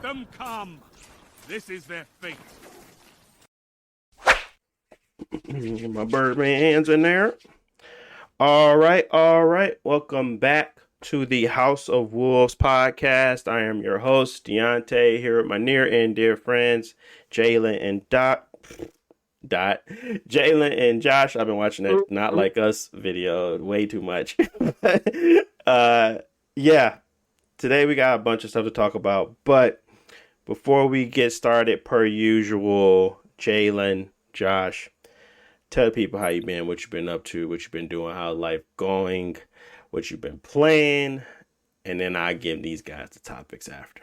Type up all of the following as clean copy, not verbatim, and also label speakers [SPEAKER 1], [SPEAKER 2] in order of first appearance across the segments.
[SPEAKER 1] them come. This is their fate.
[SPEAKER 2] Get my Birdman hands in there. All right. Welcome back to the House of Wolves podcast. I am your host, Deontay, here with my near and dear friends, Jalen and Jalen and Josh. I've been watching that Not Like Us video way too much. Yeah. Today we got a bunch of stuff to talk about, but before we get started, per usual, Jalen, Josh, tell people how you've been, what you've been up to, what you've been doing, how life going, what you've been playing, and then I give these guys the topics after.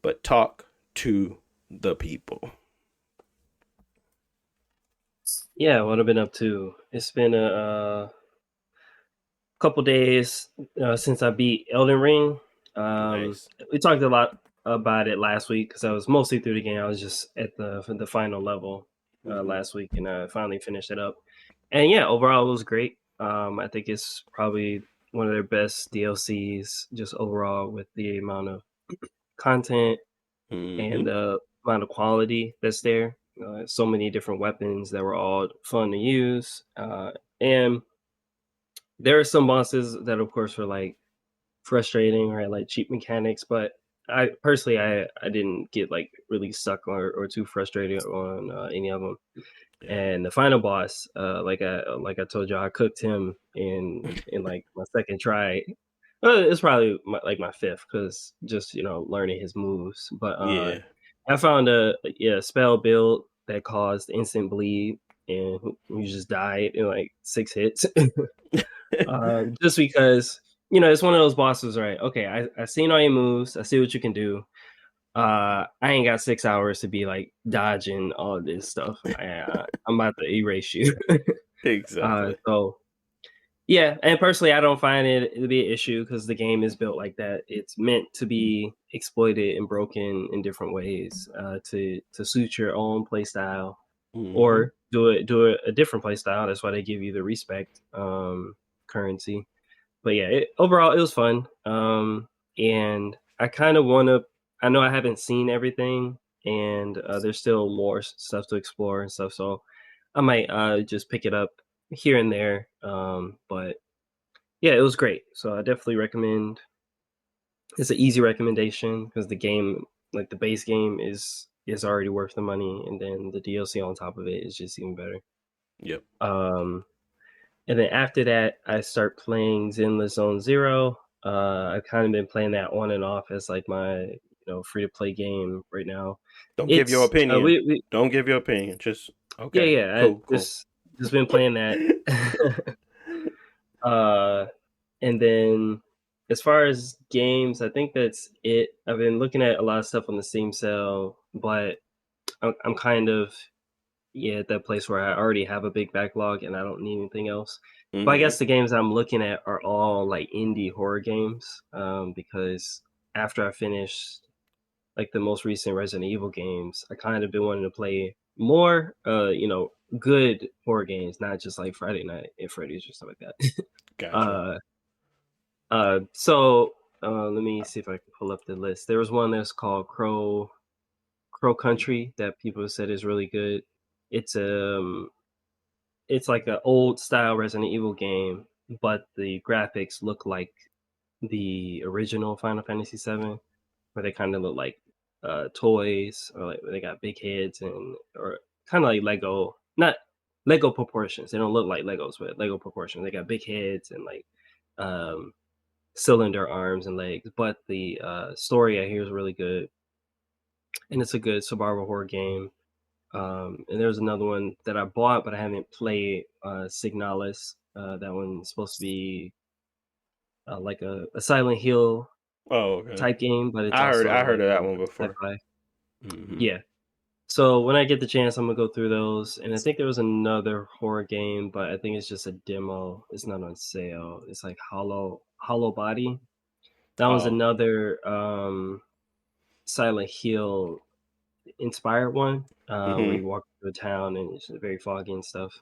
[SPEAKER 2] But talk to the people.
[SPEAKER 3] Yeah, what I've been up to. It's been a couple days since I beat Elden Ring.
[SPEAKER 2] Nice.
[SPEAKER 3] We talked a lot about it last week because I was mostly through the game. I was just at the final level last week, and I finally finished it up. And yeah, overall it was great. I think it's probably one of their best DLCs, just overall with the amount of content and the amount of quality that's there. So many different weapons that were all fun to use, and there are some bosses that, of course, were like frustrating or had like cheap mechanics. But I personally, I didn't get like really stuck or too frustrated on any of them. Yeah. And the final boss, like I told you, I cooked him in like my second try. Well, it's probably my fifth because just learning his moves. But
[SPEAKER 2] Yeah.
[SPEAKER 3] I found a spell build that caused instant bleed, and you just died in like 6 hits. Just because it's one of those bosses, right? Okay, I seen all your moves, I see what you can do. I ain't got 6 hours to be like dodging all this stuff. I'm about to erase you.
[SPEAKER 2] Exactly.
[SPEAKER 3] So yeah, and personally, I don't find it to be an issue because the game is built like that. It's meant to be exploited and broken in different ways to suit your own play style, or do it a different play style. That's why they give you the respect currency. But yeah, overall it was fun. And I kind of want to. I know I haven't seen everything, and there's still more stuff to explore and stuff. So I might just pick it up here and there. But yeah, it was great. So I definitely recommend. It's an easy recommendation because the game, like the base game, is already worth the money, and then the DLC on top of it is just even better.
[SPEAKER 2] Yep.
[SPEAKER 3] And then after that, I start playing Zenless Zone Zero. I've kind of been playing that on and off as like my free to play game right now.
[SPEAKER 2] Don't give your opinion. Don't give your opinion. Just okay.
[SPEAKER 3] Yeah.
[SPEAKER 2] Cool.
[SPEAKER 3] Just been playing that. And then as far as games, I think that's it. I've been looking at a lot of stuff on the Steam sale, but I'm kind of at that place where I already have a big backlog and I don't need anything else. But I guess the games I'm looking at are all like indie horror games, because after I finished like the most recent Resident Evil games, I kind of been wanting to play more good horror games, not just like Friday Night at Freddy's or stuff like that.
[SPEAKER 2] Gotcha.
[SPEAKER 3] So let me see if I can pull up the list. There was one that's called Crow Country that people said is really good. It's like an old style Resident Evil game, but the graphics look like the original Final Fantasy VII, where they kind of look like toys, or like they got big heads or kind of like Lego, not Lego proportions. They don't look like Legos, but Lego proportions. They got big heads and like cylinder arms and legs. But the story I hear is really good, and it's a good survival horror game. And there's another one that I bought, but I haven't played, Signalis. That one's supposed to be like a Silent Hill type game, but it's
[SPEAKER 2] I heard
[SPEAKER 3] like,
[SPEAKER 2] of that one before.
[SPEAKER 3] Yeah. So when I get the chance, I'm gonna go through those. And I think there was another horror game, but I think it's just a demo. It's not on sale. It's like Hollow Body. That was another Silent Hill inspired one, where you walk through a town and it's very foggy and stuff.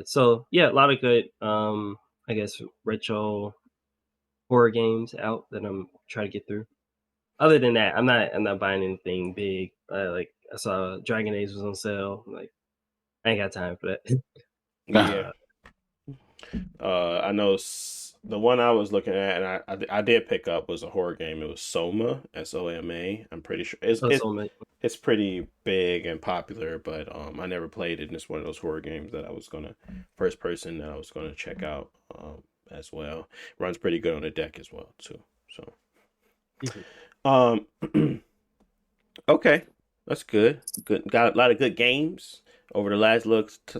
[SPEAKER 3] So yeah, a lot of good I guess retro horror games out that I'm trying to get through. other than that, I'm not buying anything big. Like I saw Dragon Age was on sale. Like I ain't got time for that.
[SPEAKER 2] Yeah.
[SPEAKER 3] uh,
[SPEAKER 2] I know the one I was looking at, and I did pick up was a horror game. It was Soma, Soma. I'm pretty sure
[SPEAKER 3] so many.
[SPEAKER 2] it's pretty big and popular, but I never played it. And it's one of those horror games that I was gonna first person that I was gonna check out as well. Runs pretty good on the deck as well too. So um okay, that's good. Good, got a lot of good games over the last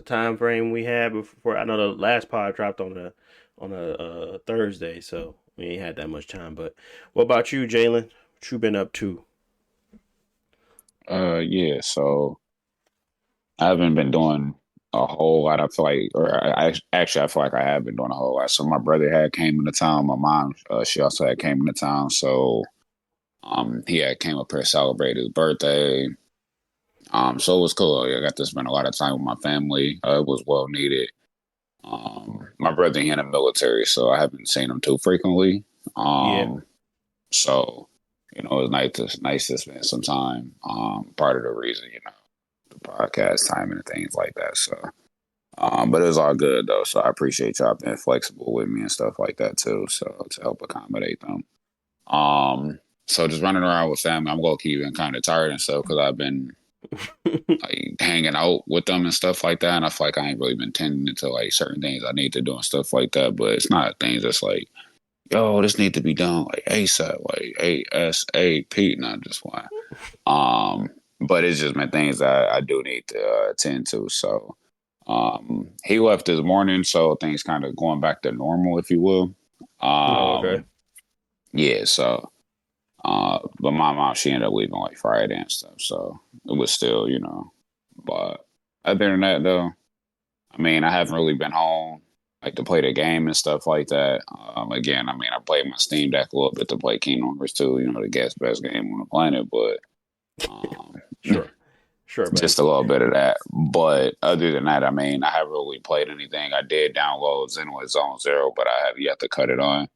[SPEAKER 2] time frame we had before. I know the last pod dropped on a Thursday, so we ain't had that much time. But what about you, Jalen? What you been up to?
[SPEAKER 4] Yeah, so I haven't been doing a whole lot. I feel like, actually, I feel like I have been doing a whole lot. So my brother had came into town. My mom, she also had came into town. So, he had came up here to celebrate his birthday. So it was cool. I got to spend a lot of time with my family. It was well needed. My brother, he in the military, so I haven't seen him too frequently.
[SPEAKER 2] Yeah.
[SPEAKER 4] So, it was nice to spend some time. Part of the reason, the podcast time and things like that. So, but it was all good though. So I appreciate y'all being flexible with me and stuff like that too. So to help accommodate them. So just running around with family, I'm low key even kind of tired and stuff because I've been like hanging out with them and stuff like that. And I feel like I ain't really been tending to like certain things I need to do and stuff like that. But it's not things that's like, yo, this need to be done like ASAP, like ASAP, not just one. But it's just been things that I do need to attend to. So he left this morning, so things kind of going back to normal, if you will.
[SPEAKER 2] Oh, okay.
[SPEAKER 4] Yeah, so but my mom, she ended up leaving like Friday and stuff, so it was still, but other than that though, I mean, I haven't really been home like to play the game and stuff like that. Again, I mean, I played my Steam Deck a little bit to play Kingdom Hearts 2, the best game on the planet, but
[SPEAKER 2] Sure. Sure, buddy.
[SPEAKER 4] just a little bit of that. But other than that, I mean, I haven't really played anything. I did download Zenless Zone Zero, but I have yet to cut it on.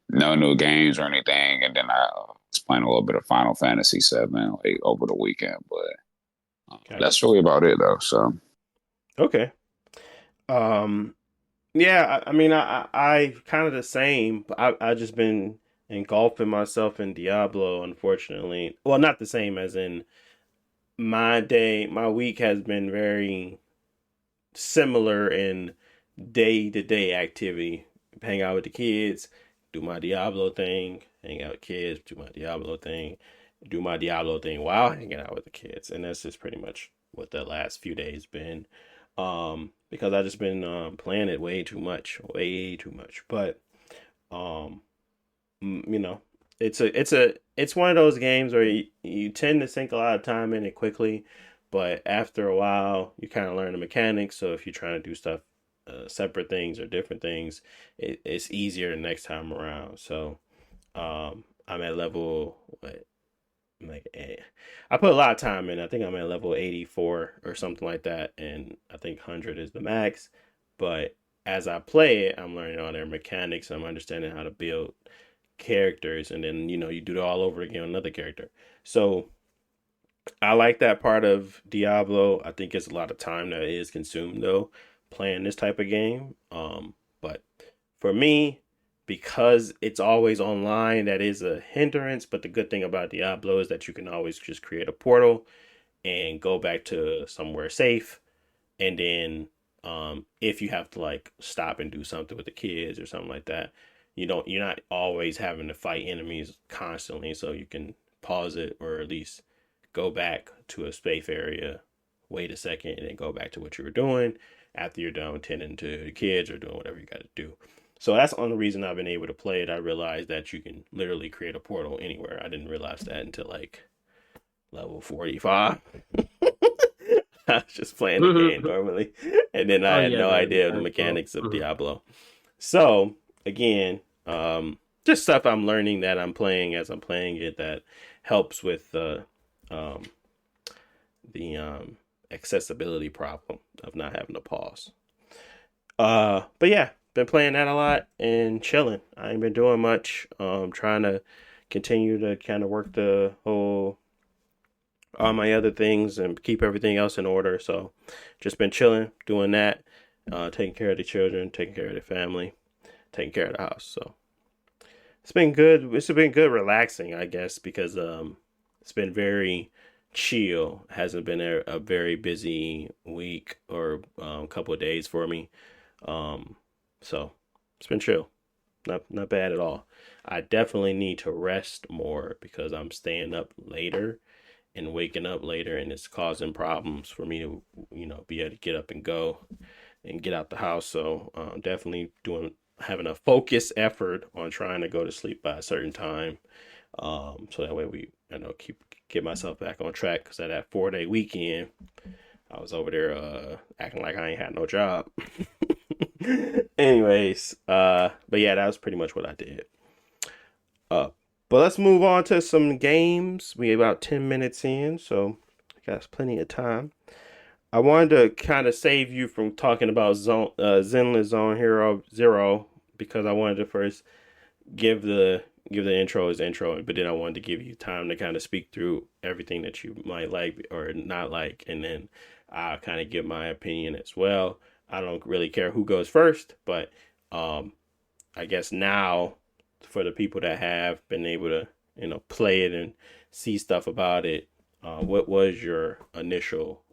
[SPEAKER 4] No new games or anything. And then I was playing a little bit of Final Fantasy VII like over the weekend. But that's really about it, though. So
[SPEAKER 2] okay. Yeah, I mean, I kind of the same. I just been engulfing myself in Diablo, unfortunately. Well, not the same as in my week has been very similar in day-to-day activity. Hang out with the kids, do my Diablo thing, hang out with kids, do my Diablo thing, do my Diablo thing while hanging out with the kids. And that's just pretty much what the last few days been. Because I just been playing it way too much. But you know, it's one of those games where you tend to sink a lot of time in it quickly, but after a while you kind of learn the mechanics. So if you're trying to do stuff, separate things or different things, it's easier the next time around. So I'm at level what like I put a lot of time in. I think I'm at level 84 or something like that, and I think 100 is the max. But as I play it, I'm learning all their mechanics. I'm understanding how to build characters, and then you do it all over again with another character. So I like that part of Diablo. I think it's a lot of time that is consumed though playing this type of game. But for me, because it's always online, that is a hindrance. But the good thing about Diablo is that you can always just create a portal and go back to somewhere safe. And then if you have to like stop and do something with the kids or something like that, you're not always having to fight enemies constantly. So you can pause it or at least go back to a safe area, wait a second, and then go back to what you were doing after you're done tending to the kids or doing whatever you got to do. So that's the only reason I've been able to play it. I realized that you can literally create a portal anywhere. I didn't realize that until like level 45. I was just playing the game normally. And then I had no idea of the mechanics of Diablo. So again, just stuff I'm learning that I'm playing as I'm playing it that helps with the accessibility problem of not having to pause. But yeah, been playing that a lot and chilling. I ain't been doing much. Trying to continue to kind of work the whole all my other things and keep everything else in order. So just been chilling, doing that, taking care of the children, taking care of the family, taking care of the house. So it's been good. It's been good, relaxing, I guess, because it's been very chill. It hasn't been a very busy week or couple of days for me. So it's been chill. Not bad at all. I definitely need to rest more because I'm staying up later and waking up later, and it's causing problems for me to, be able to get up and go and get out the house. So definitely having a focused effort on trying to go to sleep by a certain time. So that way get myself back on track. Because at that 4-day weekend, I was over there acting like I ain't had no job. Anyways, but yeah, that was pretty much what I did. But let's move on to some games. We about 10 minutes in, so we got plenty of time. I wanted to kind of save you from talking about Zenless Zone Zero because I wanted to first give the intro as intro, but then I wanted to give you time to kind of speak through everything that you might like or not like, and then I'll kind of give my opinion as well. I don't really care who goes first, but I guess now for the people that have been able to, play it and see stuff about it, what was your initial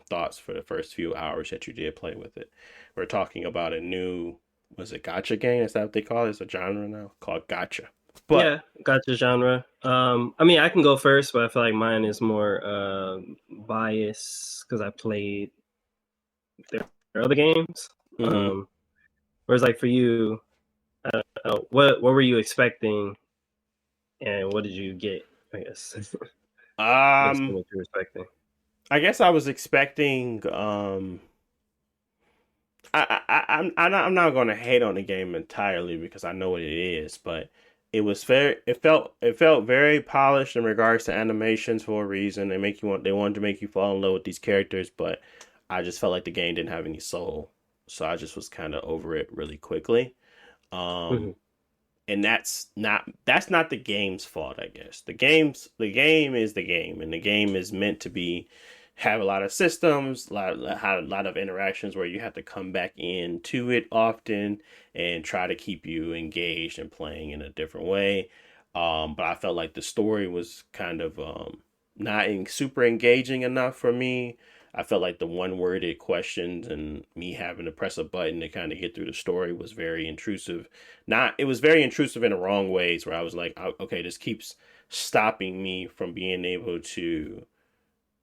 [SPEAKER 2] thoughts for the first few hours that you did play with it? We're talking about a new, was it gacha game? Is that what they call it? It's a genre now called gacha. But
[SPEAKER 3] yeah, gacha genre. I mean, I can go first, but I feel like mine is more biased because I played their other games.
[SPEAKER 2] mm-hmm.
[SPEAKER 3] Whereas, like for you, I don't know, what were you expecting, and what did you get? I guess based on what you're expecting.
[SPEAKER 2] I guess I was expecting. I'm not going to hate on the game entirely because I know what it is, but it was fair. It felt very polished in regards to animations for a reason. They wanted to make you fall in love with these characters, but I just felt like the game didn't have any soul, so I just was kind of over it really quickly.
[SPEAKER 3] Mm-hmm.
[SPEAKER 2] And that's not the game's fault, I guess. The game is the game, and the game is meant to have a lot of systems, a lot of interactions where you have to come back into it often and try to keep you engaged and playing in a different way. But I felt like the story was kind of not super engaging enough for me. I felt like the one-worded questions and me having to press a button to kind of get through the story was very intrusive. It was very intrusive in the wrong ways where I was like, okay, this keeps stopping me from being able to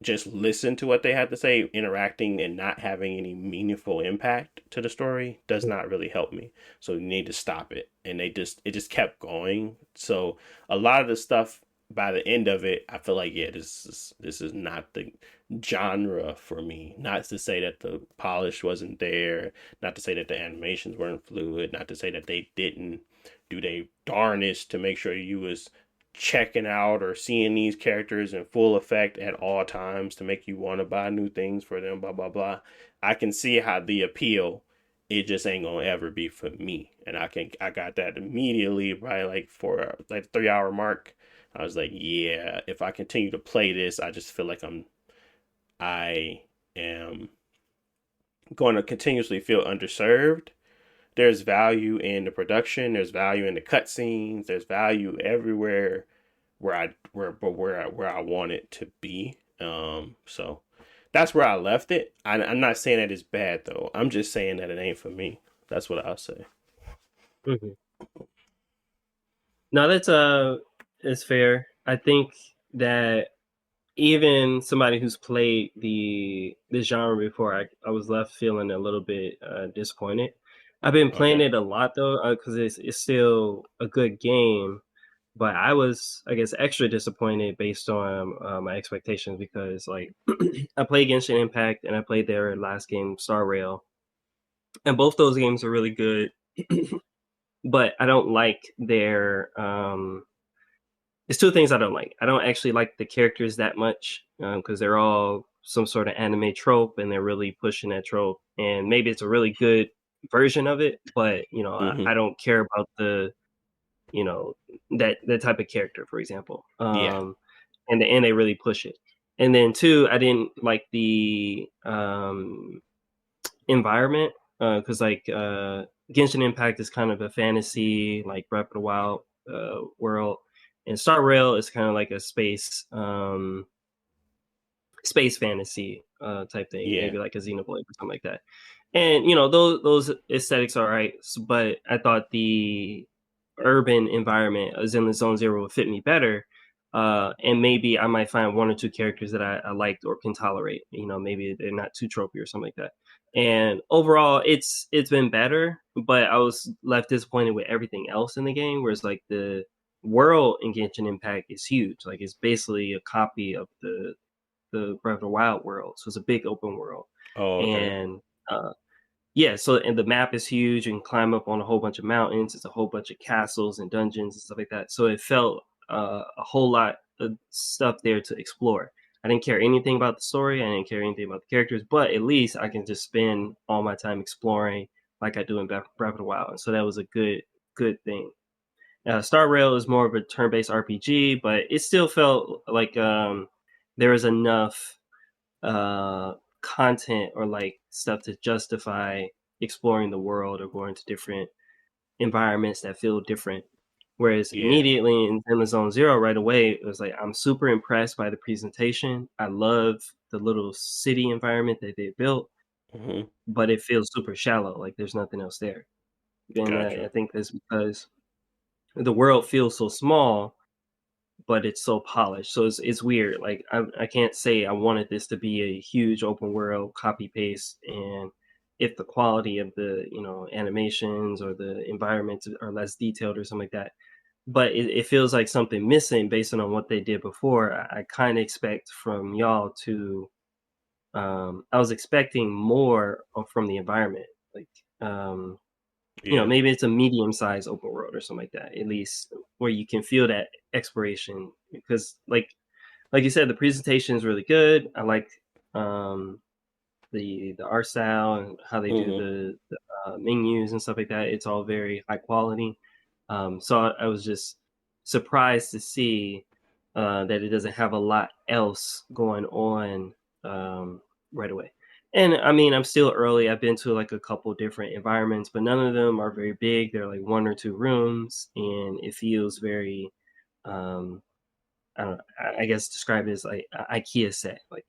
[SPEAKER 2] just listen to what they had to say. Interacting and not having any meaningful impact to the story does not really help me. So you need to stop it. And it just kept going. So a lot of the stuff by the end of it, I feel like, yeah, this is not the genre for me. Not to say that the polish wasn't there, not to say that the animations weren't fluid, not to say that they didn't do their darnest to make sure you was checking out or seeing these characters in full effect at all times to make you want to buy new things for them, blah blah blah. I can see how the appeal, it just ain't gonna ever be for me. And I got that immediately by like for like 3-hour mark. I was like, yeah, if I continue to play this, I just feel like I am going to continuously feel underserved. There's value in the production, there's value in the cutscenes, there's value everywhere where I want it to be. So that's where I left it. I'm not saying that it's bad though. I'm just saying that it ain't for me. That's what I'll say.
[SPEAKER 3] Mm-hmm. No, it's fair. I think that even somebody who's played this genre before, I was left feeling a little bit disappointed. I've been playing it a lot though, because it's still a good game. But I was, I guess, extra disappointed based on my expectations because, like, I played Genshin Impact and I played their last game, Star Rail, and both those games are really good. But I don't like their. It's two things I don't like. I don't actually like the characters that much because they're all some sort of anime trope, and they're really pushing that trope. And maybe it's a really good version of it, but I don't care about the that type of character, for example.
[SPEAKER 2] Yeah.
[SPEAKER 3] And they really push it. And then two, I didn't like the environment, because Genshin Impact is kind of a fantasy, like Breath of the Wild world, and Star Rail is kind of like a space fantasy type thing,
[SPEAKER 2] Yeah.
[SPEAKER 3] maybe like a Xenoblade or something like that. And those aesthetics are right, but I thought the urban environment, Zenless Zone Zero, would fit me better. And maybe I might find one or two characters that I liked or can tolerate. Maybe they're not too tropey or something like that. And overall, it's been better, but I was left disappointed with everything else in the game. Whereas like the world in Genshin Impact is huge. Like it's basically a copy of the Breath of the Wild world. So it's a big open world.
[SPEAKER 2] Oh, okay.
[SPEAKER 3] And yeah, so and the map is huge. You can climb up on a whole bunch of mountains. It's a whole bunch of castles and dungeons and stuff like that. So it felt a whole lot of stuff there to explore. I didn't care anything about the story. I didn't care anything about the characters, but at least I can just spend all my time exploring like I do in Breath of the Wild. And so that was a good thing. Star Rail is more of a turn-based RPG, but it still felt like there was enough content or like stuff to justify exploring the world or going to different environments that feel different. Whereas
[SPEAKER 2] Yeah.
[SPEAKER 3] immediately in Zenless Zone Zero, right away, it was like I'm super impressed by the presentation. I love the little city environment that they built,
[SPEAKER 2] Hmm.
[SPEAKER 3] but it feels super shallow. Like there's nothing else there. And I
[SPEAKER 2] Gotcha.
[SPEAKER 3] think that's because the world feels so small, but it's so polished. So it's weird. Like I can't say I wanted this to be a huge open world copy paste, and if the quality of the animations or the environments are less detailed or something like that, but it feels like something missing based on what they did before. I kind of expect from y'all to. I was expecting more from the environment, like
[SPEAKER 2] Yeah.
[SPEAKER 3] maybe it's a medium-sized open world or something like that, at least where you can feel that exploration. Because like you said, the presentation is really good. I like um, the art style and how they do
[SPEAKER 2] Hmm.
[SPEAKER 3] the menus and stuff like that. It's all very high quality. So I was just surprised to see that it doesn't have a lot else going on right away. And I mean, I'm still early. I've been to like a couple different environments, but none of them are very big. They're like one or two rooms, and it feels very um, I don't know. I guess describe it as like IKEA set. Like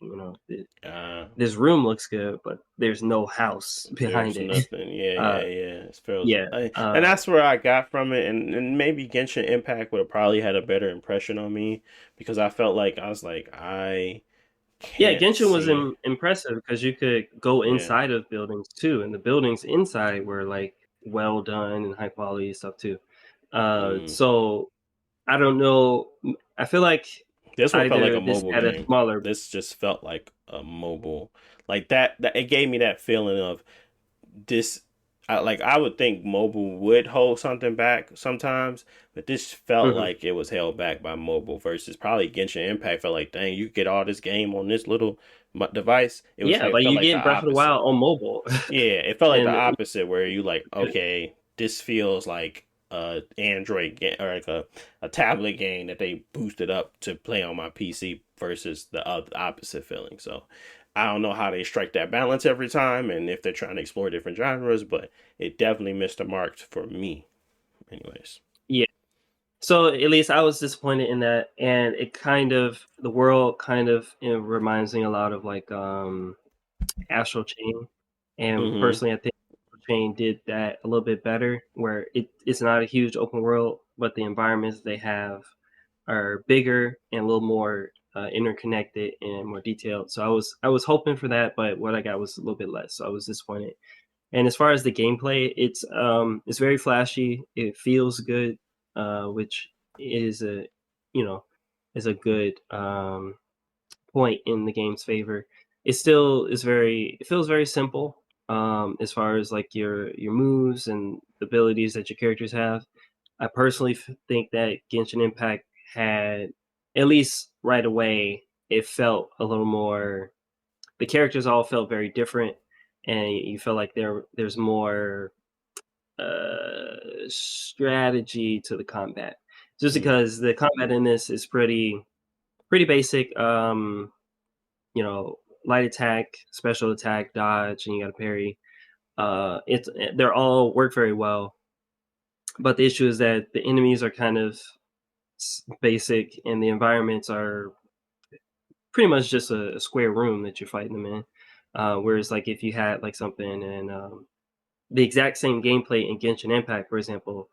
[SPEAKER 2] Uh,
[SPEAKER 3] this room looks good, but there's no house behind
[SPEAKER 2] there's
[SPEAKER 3] it.
[SPEAKER 2] nothing. Yeah,
[SPEAKER 3] uh,
[SPEAKER 2] yeah, yeah. It feels,
[SPEAKER 3] yeah,
[SPEAKER 2] and that's where I got from it, and maybe Genshin Impact would have probably had a better impression on me because I felt like I was like I
[SPEAKER 3] yeah.
[SPEAKER 2] can't
[SPEAKER 3] Genshin was
[SPEAKER 2] see.
[SPEAKER 3] impressive because you could go
[SPEAKER 2] Yeah.
[SPEAKER 3] inside of buildings too, and the buildings inside were like well done and high quality stuff too.
[SPEAKER 2] Mm.
[SPEAKER 3] So I don't know. I feel like
[SPEAKER 2] This one felt like
[SPEAKER 3] either
[SPEAKER 2] a
[SPEAKER 3] this
[SPEAKER 2] mobile
[SPEAKER 3] had a
[SPEAKER 2] game.
[SPEAKER 3] smaller.
[SPEAKER 2] This just felt like a mobile, like that. It gave me that feeling of this. I would think mobile would hold something back sometimes, but this felt
[SPEAKER 3] Mhm.
[SPEAKER 2] like it was held back by mobile versus probably Genshin Impact felt like, dang, you get all this game on this little device.
[SPEAKER 3] Yeah,
[SPEAKER 2] It
[SPEAKER 3] like
[SPEAKER 2] felt
[SPEAKER 3] you
[SPEAKER 2] like the
[SPEAKER 3] get Breath of the
[SPEAKER 2] opposite.
[SPEAKER 3] Wild on mobile,
[SPEAKER 2] Yeah, it felt like the
[SPEAKER 3] and
[SPEAKER 2] opposite where you like, okay, this feels like a Android game or like a tablet game that they boosted up to play on my PC versus the opposite feeling. So I don't know how they strike that balance every time and if they're trying to explore different genres, but it definitely missed the mark for me. Anyways.
[SPEAKER 3] yeah. So at least I was disappointed in that, and it kind of the world kind of reminds me a lot of like Astral Chain, and
[SPEAKER 2] Mm-hmm.
[SPEAKER 3] personally, I think Astral Chain did that a little bit better, where it's not a huge open world, but the environments they have are bigger and a little more interconnected and more detailed. So I was hoping for that, but what I got was a little bit less. So I was disappointed. And as far as the gameplay, it's very flashy. It feels good, which is a you know is a good point in the game's favor. It feels very simple as far as like your moves and the abilities that your characters have. I personally think that Genshin Impact had, at least right away, it felt a little more. The characters all felt very different, and you felt like there's more strategy to the combat, just because the combat in this is pretty basic. Light attack, special attack, dodge, and you got to parry. They're all work very well, but the issue is that the enemies are kind of basic, and the environments are pretty much just a square room that you're fighting them in. Whereas, like, if you had like something and the exact same gameplay in Genshin Impact, for example,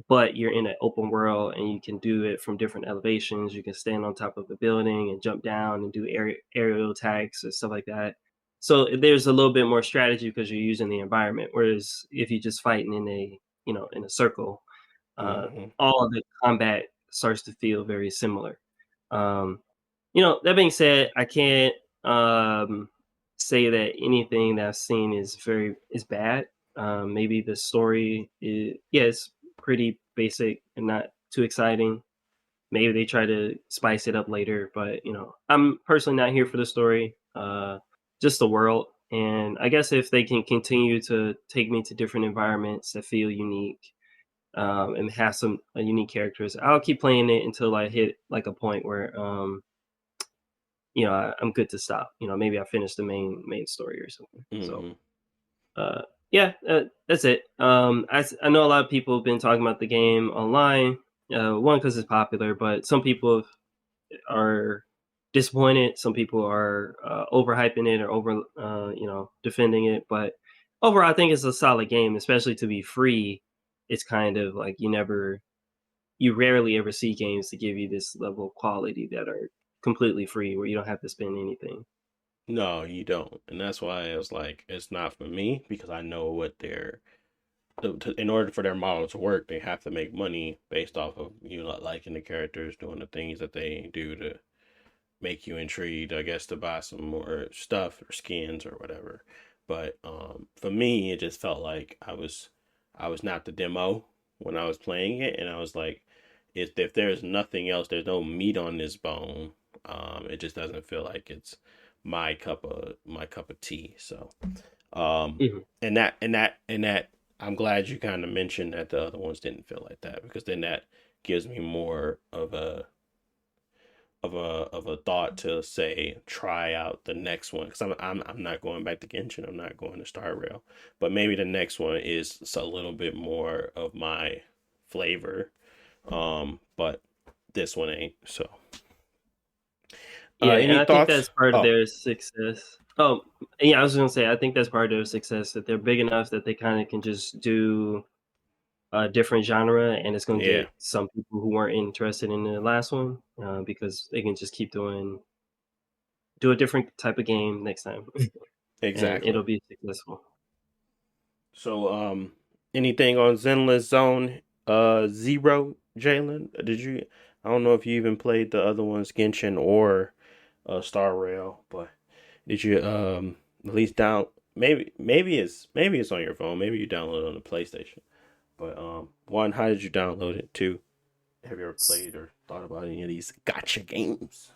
[SPEAKER 3] but you're in an open world and you can do it from different elevations. You can stand on top of a building and jump down and do aerial attacks and stuff like that. So there's a little bit more strategy because you're using the environment. Whereas if you're just fighting in a circle, all of the combat starts to feel very similar. That being said, I can't say that anything that I've seen is bad. Maybe the story is pretty basic and not too exciting. Maybe they try to spice it up later, but I'm personally not here for the story, just the world. And I guess if they can continue to take me to different environments that feel unique, and have some unique characters, I'll keep playing it until I hit like a point where I'm good to stop. Maybe I finish the main story or something. So that's it. I know a lot of people have been talking about the game online. One, because it's popular, but some people are disappointed. Some people are overhyping it or defending it. But overall, I think it's a solid game, especially to be free. It's kind of like you rarely ever see games to give you this level of quality that are completely free, where you don't have to spend anything.
[SPEAKER 2] No, you don't. And that's why it was like, it's not for me, because I know what in order for their model to work, they have to make money based off of you not liking the characters, doing the things that they do to make you intrigued, I guess, to buy some more stuff or skins or whatever. But for me, it just felt like I was not the demo when I was playing it, and I was like, if there's nothing else, there's no meat on this bone. It just doesn't feel like it's my cup of tea. So, and that I'm glad you kind of mentioned that the other ones didn't feel like that, because then that gives me more of a thought to say try out the next one, because I'm not going back to Genshin. I'm not going to Star Rail, but maybe the next one is a little bit more of my flavor. But this one ain't. So
[SPEAKER 3] Yeah, and
[SPEAKER 2] any
[SPEAKER 3] I think
[SPEAKER 2] thoughts?
[SPEAKER 3] that's part of
[SPEAKER 2] Oh,
[SPEAKER 3] their success. Oh, yeah, I was gonna say I think that's part of their success, that they're big enough that they kind of can just do a different genre, and it's gonna
[SPEAKER 2] yeah,
[SPEAKER 3] get some people who weren't interested in the last one, because they can just keep do a different type of game next time, and
[SPEAKER 2] exactly.
[SPEAKER 3] it'll be successful.
[SPEAKER 2] So anything on Zenless Zone Zero, Jalen? Did you? I don't know if you even played the other ones, Genshin or Star Rail, but did you at least down? Maybe it's on your phone. Maybe you download it on the PlayStation. But one, how did you download it? Two, have you ever played or thought about any of these gotcha games?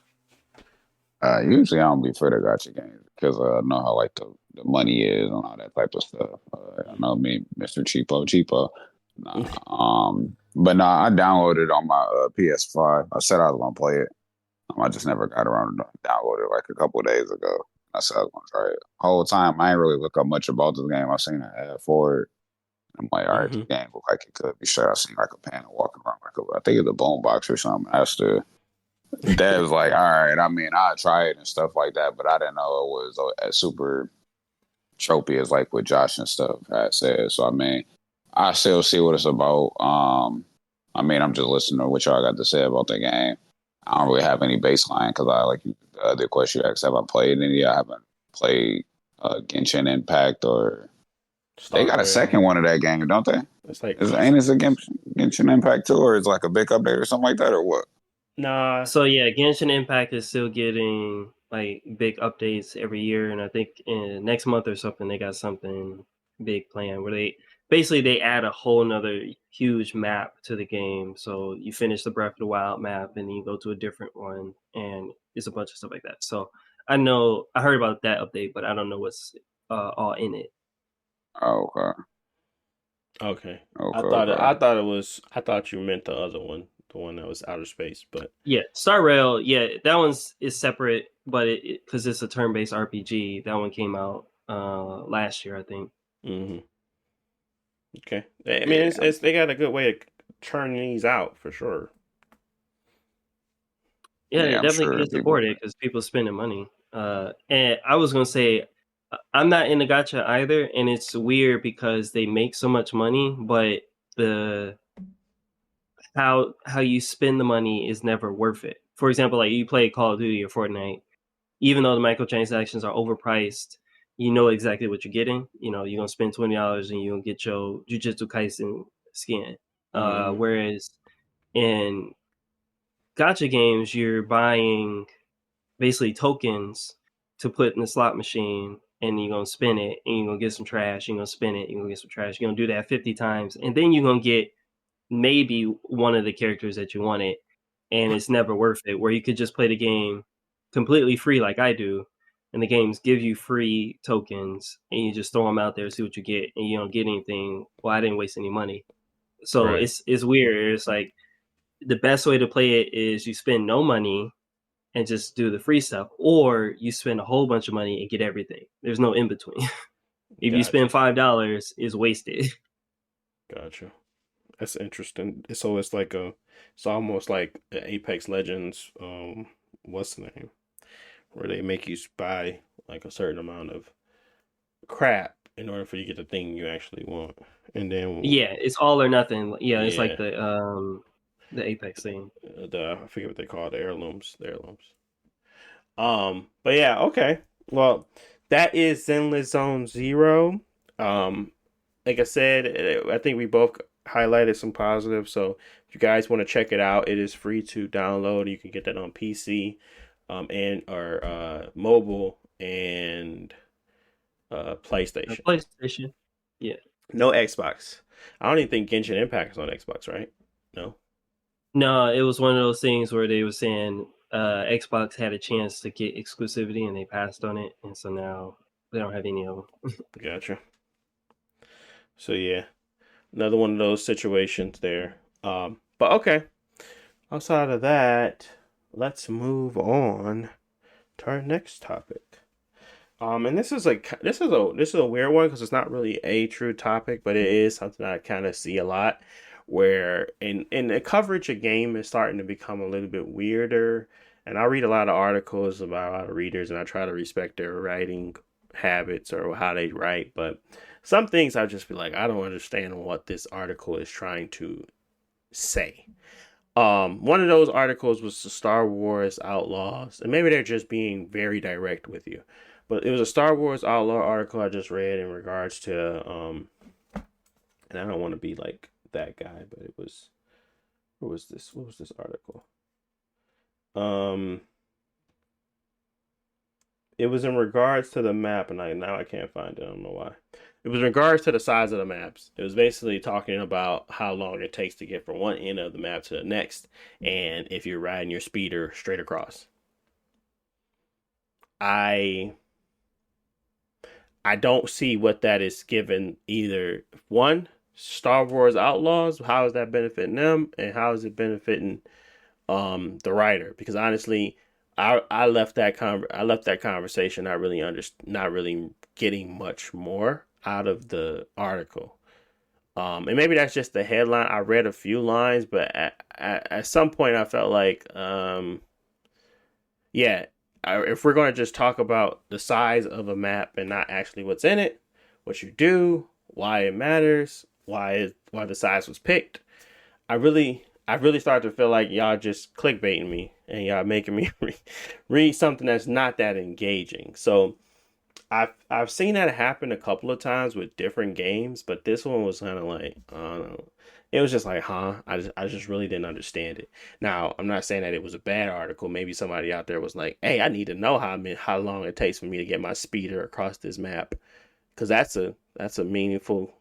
[SPEAKER 4] Usually I don't be for the gotcha games because I know how like the money is and all that type of stuff. I know me, Mr. Cheapo. Nah, but nah, I downloaded it on my PS5. I said I was gonna play it. I just never got around to download it like a couple of days ago. I said I was gonna try it. Whole time I ain't really look up much about this game. I seen an ad for it. I'm like, all right, this
[SPEAKER 2] Mm-hmm.
[SPEAKER 4] game look like it could be sure. I seen like a panel walking around I think it's a boombox or something. That's the Dad was like, all right, I mean, I'll try it and stuff like that, but I didn't know it was as super tropey as like what Josh and stuff had said. So, I mean, I still see what it's about. I mean, I'm just listening to what y'all got to say about the game. I don't really have any baseline because the other question you asked, have I played any? I haven't played Genshin Impact or they
[SPEAKER 2] Star
[SPEAKER 4] got a
[SPEAKER 2] Rail.
[SPEAKER 4] second one of that game, don't they?
[SPEAKER 2] It's like
[SPEAKER 4] Ain't it a Genshin Impact 2 or it's like a big update or something like that or what?
[SPEAKER 2] nah.
[SPEAKER 3] So yeah, Genshin Impact is still getting like big updates every year, and I think in next month or something they got something big planned where they add a whole nother huge map to the game. So you finish the Breath of the Wild map and then you go to a different one, and it's a bunch of stuff like that. So I heard about that update, but I don't know what's all in it.
[SPEAKER 4] Oh, okay.
[SPEAKER 2] Okay.
[SPEAKER 4] Okay,
[SPEAKER 2] I
[SPEAKER 4] okay.
[SPEAKER 2] thought it was. I thought you meant the other one, the one that was outer space. But
[SPEAKER 3] Yeah, Star Rail. Yeah, that one's is separate, but because it's a turn-based RPG. That one came out last year, I think.
[SPEAKER 2] hmm okay. I mean,
[SPEAKER 4] Yeah,
[SPEAKER 2] it's they got a good way to churn these out for sure.
[SPEAKER 3] Yeah, they
[SPEAKER 4] yeah, I'm
[SPEAKER 3] definitely
[SPEAKER 4] sure
[SPEAKER 3] can
[SPEAKER 4] people.
[SPEAKER 3] support it because people spending money. And I was gonna say, I'm not in the gacha either, and it's weird because they make so much money, but the how you spend the money is never worth it. For example, like you play Call of Duty or Fortnite, even though the microtransactions are overpriced, you know exactly what you're getting. You know, you're gonna spend $20 and you're gonna get your Jujutsu Kaisen skin.
[SPEAKER 2] hmm
[SPEAKER 3] Whereas in gacha games, you're buying basically tokens to put in the slot machine, and you're gonna spin it and you're gonna get some trash, you're gonna spin it, you're gonna get some trash, you're gonna do that 50 times, and then you're gonna get maybe one of the characters that you wanted, and it's never worth it. Where you could just play the game completely free like I do, and the games give you free tokens and you just throw them out there, see what you get, and you don't get anything. Well, I didn't waste any money. So
[SPEAKER 2] Right.
[SPEAKER 3] it's weird. It's like the best way to play it is you spend no money and just do the free stuff, or you spend a whole bunch of money and get everything. There's no in between. If you
[SPEAKER 2] Gotcha.
[SPEAKER 3] spend $5, it's wasted.
[SPEAKER 2] Gotcha. That's interesting. So it's like it's almost like the Apex Legends. What's the name? Where they make you buy like a certain amount of crap in order for you to get the thing you actually want, and then
[SPEAKER 3] Yeah, it's all or nothing. Yeah, it's like
[SPEAKER 2] yeah,
[SPEAKER 3] the Apex thing.
[SPEAKER 2] I forget what they call it, the heirlooms. The heirlooms. But yeah, okay. Well, that is Zenless Zone Zero. Um, like I said, I think we both highlighted some positives. So if you guys want to check it out, it is free to download. You can get that on PC, and or mobile and PlayStation.
[SPEAKER 3] PlayStation. Yeah.
[SPEAKER 2] No Xbox. I don't even think Genshin Impact is on Xbox, right? No.
[SPEAKER 3] No, it was one of those things where they were saying Xbox had a chance to get exclusivity and they passed on it, and so now they don't have any of them.
[SPEAKER 2] Gotcha. So yeah, another one of those situations there. But okay. Outside of that, let's move on to our next topic. And this is a weird one because it's not really a true topic, but it is something I kind of see a lot, where in the coverage of game is starting to become a little bit weirder. And I read a lot of articles about a lot of readers, and I try to respect their writing habits or how they write. But some things I just be like, I don't understand what this article is trying to say. One of those articles was the Star Wars Outlaws, and maybe they're just being very direct with you. But it was a Star Wars Outlaw article I just read in regards to and I don't want to be like that guy, but it was what was this? What was this article? Um, it was in regards to the map, and now I can't find it. I don't know why. It was in regards to the size of the maps. It was basically talking about how long it takes to get from one end of the map to the next, and if you're riding your speeder straight across. I I don't see what that is given either. One, Star Wars Outlaws, how is that benefiting them, and how is it benefiting the writer? Because honestly, I left that conversation not really getting much more out of the article. And maybe that's just the headline. I read a few lines, but at some point I felt like yeah, if we're going to just talk about the size of a map and not actually what's in it, what you do, why it matters, why the size was picked, I really started to feel like y'all just clickbaiting me and y'all making me read something that's not that engaging. So I've seen that happen a couple of times with different games, but this one was kind of like I don't know. It was just like, huh? I just really didn't understand it. Now, I'm not saying that it was a bad article. Maybe somebody out there was like, "Hey, I need to know how long it takes for me to get my speeder across this map," because that's a meaningful,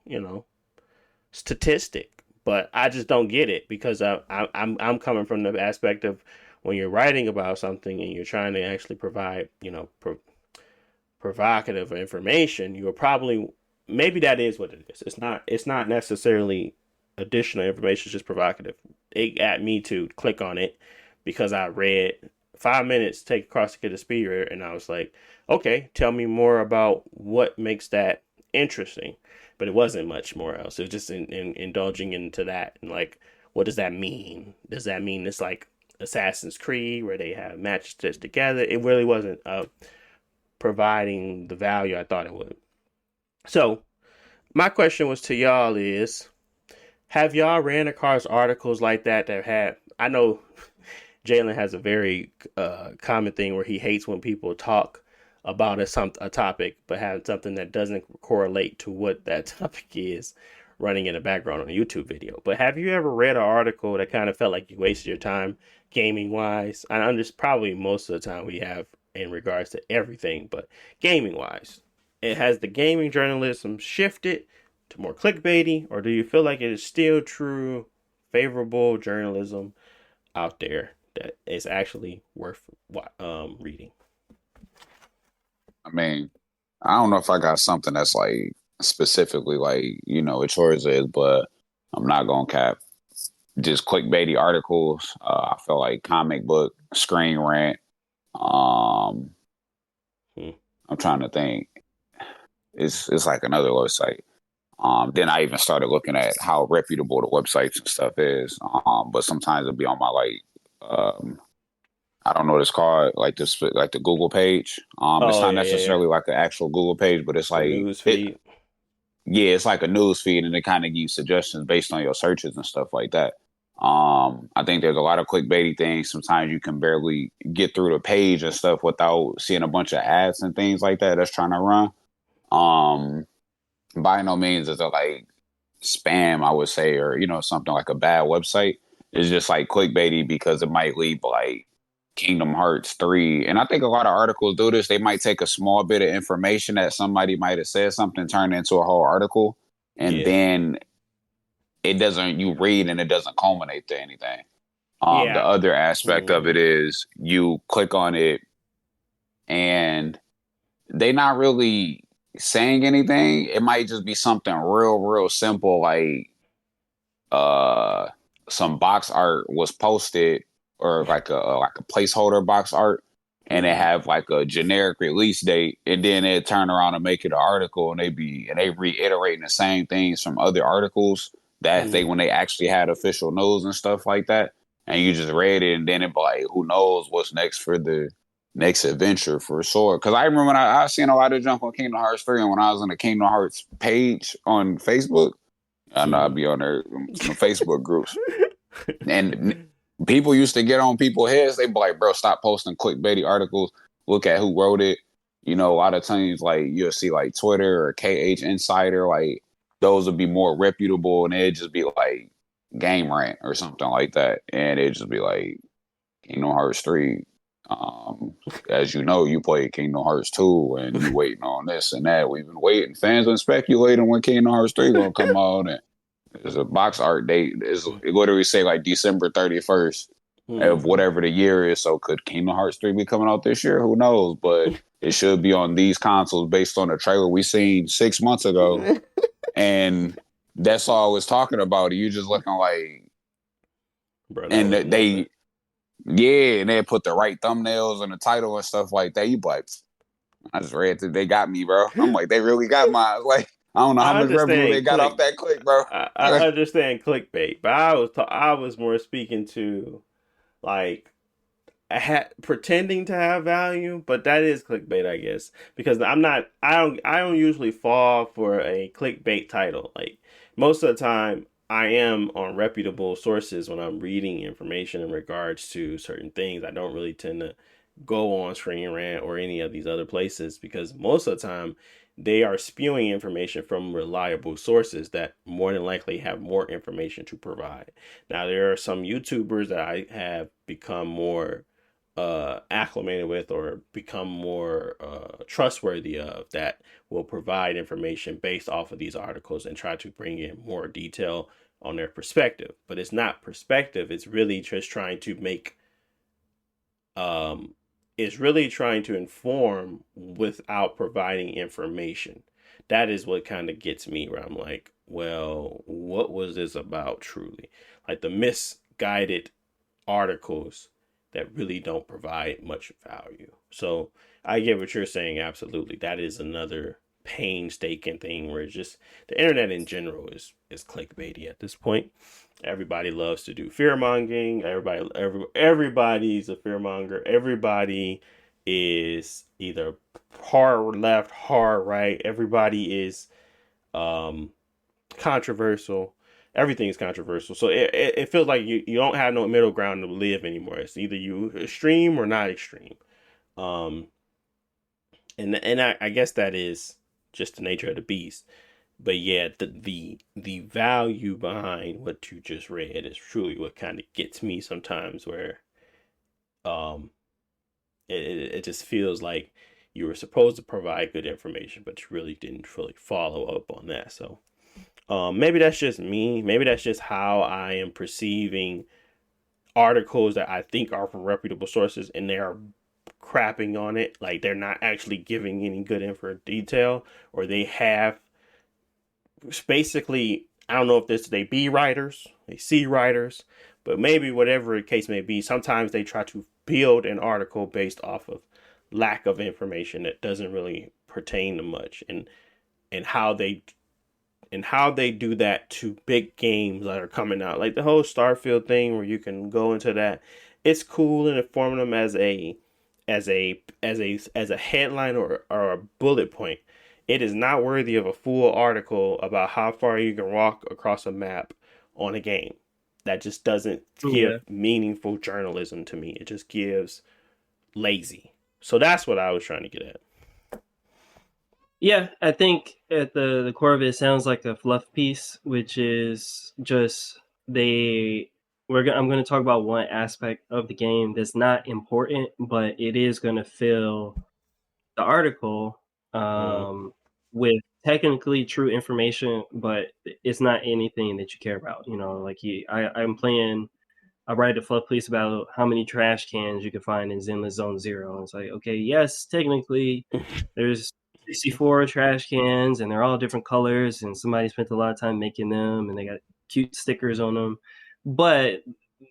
[SPEAKER 2] statistic. But I just don't get it because I'm coming from the aspect of when you're writing about something and you're trying to actually provide, provocative information, you will probably maybe that is what it is. It's not necessarily additional information, it's just provocative. It got me to click on it because I read 5 minutes take across to get a speeder, and I was like, okay, tell me more about what makes that interesting. But it wasn't much more else. It was just indulging into that and like, what does that mean? Does that mean it's like Assassin's Creed where they have matches stitched together? It really wasn't providing the value I thought it would. So my question was to y'all is, have y'all ran across articles like that had, I know Jalen has a very common thing where he hates when people talk about a topic, but have something that doesn't correlate to what that topic is running in the background on a YouTube video. But have you ever read an article that kind of felt like you wasted your time gaming wise? I understand probably most of the time we have in regards to everything, but gaming wise, it has the gaming journalism shifted to more clickbaity, or do you feel like it is still true, favorable journalism out there that is actually worth reading?
[SPEAKER 4] I mean, I don't know if I got something that's like specifically like, you know, what yours is, but I'm not gonna cap. Just clickbaity articles. I feel like comic book, Screen Rant. I'm trying to think. It's like another website. Then I even started looking at how reputable the websites and stuff is. But sometimes it'll be on my I don't know what it's called, like this, like the Google page. It's not necessarily like an actual Google page, but it's like
[SPEAKER 2] news feed.
[SPEAKER 4] It's like a news feed, and it kind of gives suggestions based on your searches and stuff like that. I think there's a lot of clickbaity things. Sometimes you can barely get through the page and stuff without seeing a bunch of ads and things like that that's trying to run. By no means is it like spam, I would say, or, you know, something like a bad website. It's just like clickbaity because it might lead like Kingdom Hearts 3. And I think a lot of articles do this. They might take a small bit of information that somebody might have said something, turn it into a whole article. And then you read and it doesn't culminate to anything. The other aspect of it is you click on it and they not really saying anything. It might just be something real simple, like some box art was posted, or like a placeholder box art, and it have like a generic release date, and then they turn around and make it an article, and they reiterating the same things from other articles that when they actually had official news and stuff like that, and you just read it, and then it be like, who knows what's next for the next adventure for sure. Because I remember when I seen a lot of junk on Kingdom Hearts 3, and when I was on the Kingdom Hearts page on Facebook, I know I'd be on there, some Facebook groups, and people used to get on people's heads. They'd be like, bro, stop posting clickbaity articles. Look at who wrote it. You know, a lot of times, like, you'll see, like, Twitter or KH Insider, like, those would be more reputable, and it'd just be, like, Game Rant or something like that. And it'd just be, like, Kingdom Hearts 3. As you know, you played Kingdom Hearts 2, and you waiting on this and that. We've been waiting. Fans been speculating when Kingdom Hearts 3 gonna come out, and there's a box art date. What do we say, like December 31st of whatever the year is? So could Kingdom Hearts 3 be coming out this year? Who knows? But it should be on these consoles based on the trailer we seen 6 months ago. And that's all I was talking about. You just looking like,
[SPEAKER 2] bro,
[SPEAKER 4] and and they put the right thumbnails and the title and stuff like that. You like, I just read that they got me, bro. I'm like, they really got my, like, I don't know how much revenue they got off that click, bro.
[SPEAKER 2] I understand clickbait, but I was more speaking to like pretending to have value, but that is clickbait, I guess, because I don't usually fall for a clickbait title. Like most of the time, I am on reputable sources when I'm reading information in regards to certain things. I don't really tend to go on Screen Rant or any of these other places because most of the time they are spewing information from reliable sources that more than likely have more information to provide. Now, there are some YouTubers that I have become more acclimated with or become more trustworthy of that will provide information based off of these articles and try to bring in more detail on their perspective. But it's not perspective, it's really just trying to make is really trying to inform without providing information. that is what kind of gets me, where I'm like, well, what was this about truly? Like the misguided articles that really don't provide much value. So I get what you're saying. Absolutely. That is another painstaking thing where it's just the internet in general is clickbaity at this point. Everybody loves to do fear mongering. Everybody's a fear monger. Everybody is either hard left, hard right. Everybody is um controversial. Everything is controversial. So it feels like you don't have no middle ground to live anymore. It's either you extreme or not extreme. Um, and I guess that is just the nature of the beast. But yeah, the value behind what you just read is truly what kind of gets me sometimes. Where um, it just feels like you were supposed to provide good information, but you really didn't fully follow up on that. So maybe that's just me. Maybe that's just how I am perceiving articles that I think are from reputable sources, and they are crapping on it. Like they're not actually giving any good info detail, or they have basically, I don't know if they B writers, they C writers, but maybe whatever the case may be, sometimes they try to build an article based off of lack of information that doesn't really pertain to much, and how they do that to big games that are coming out, like the whole Starfield thing, where you can go into that. It's cool and informing them as a headline or a bullet point. It is not worthy of a full article about how far you can walk across a map on a game. That just doesn't
[SPEAKER 3] Yeah.
[SPEAKER 2] give meaningful journalism to me. It just gives lazy. So that's what I was trying to get at.
[SPEAKER 3] Yeah, I think at the core of it sounds like a fluff piece, which is just I'm going to talk about one aspect of the game that's not important, but it is going to fill the article with technically true information, but it's not anything that you care about. You know, like I write a fluff piece about how many trash cans you can find in Zenless Zone Zero. And it's like, okay, yes, technically there's 64 trash cans and they're all different colors, and somebody spent a lot of time making them, and they got cute stickers on them. But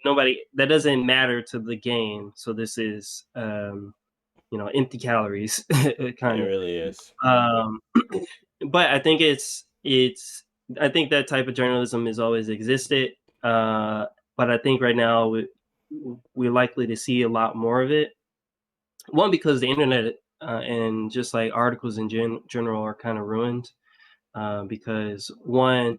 [SPEAKER 3] that doesn't matter to the game. So this is, empty calories
[SPEAKER 2] It
[SPEAKER 3] kind of.
[SPEAKER 2] really is.
[SPEAKER 3] But I think I think that type of journalism has always existed. But I think right now we're likely to see a lot more of it. One, because the internet and just like articles in general are kind of ruined. Because one,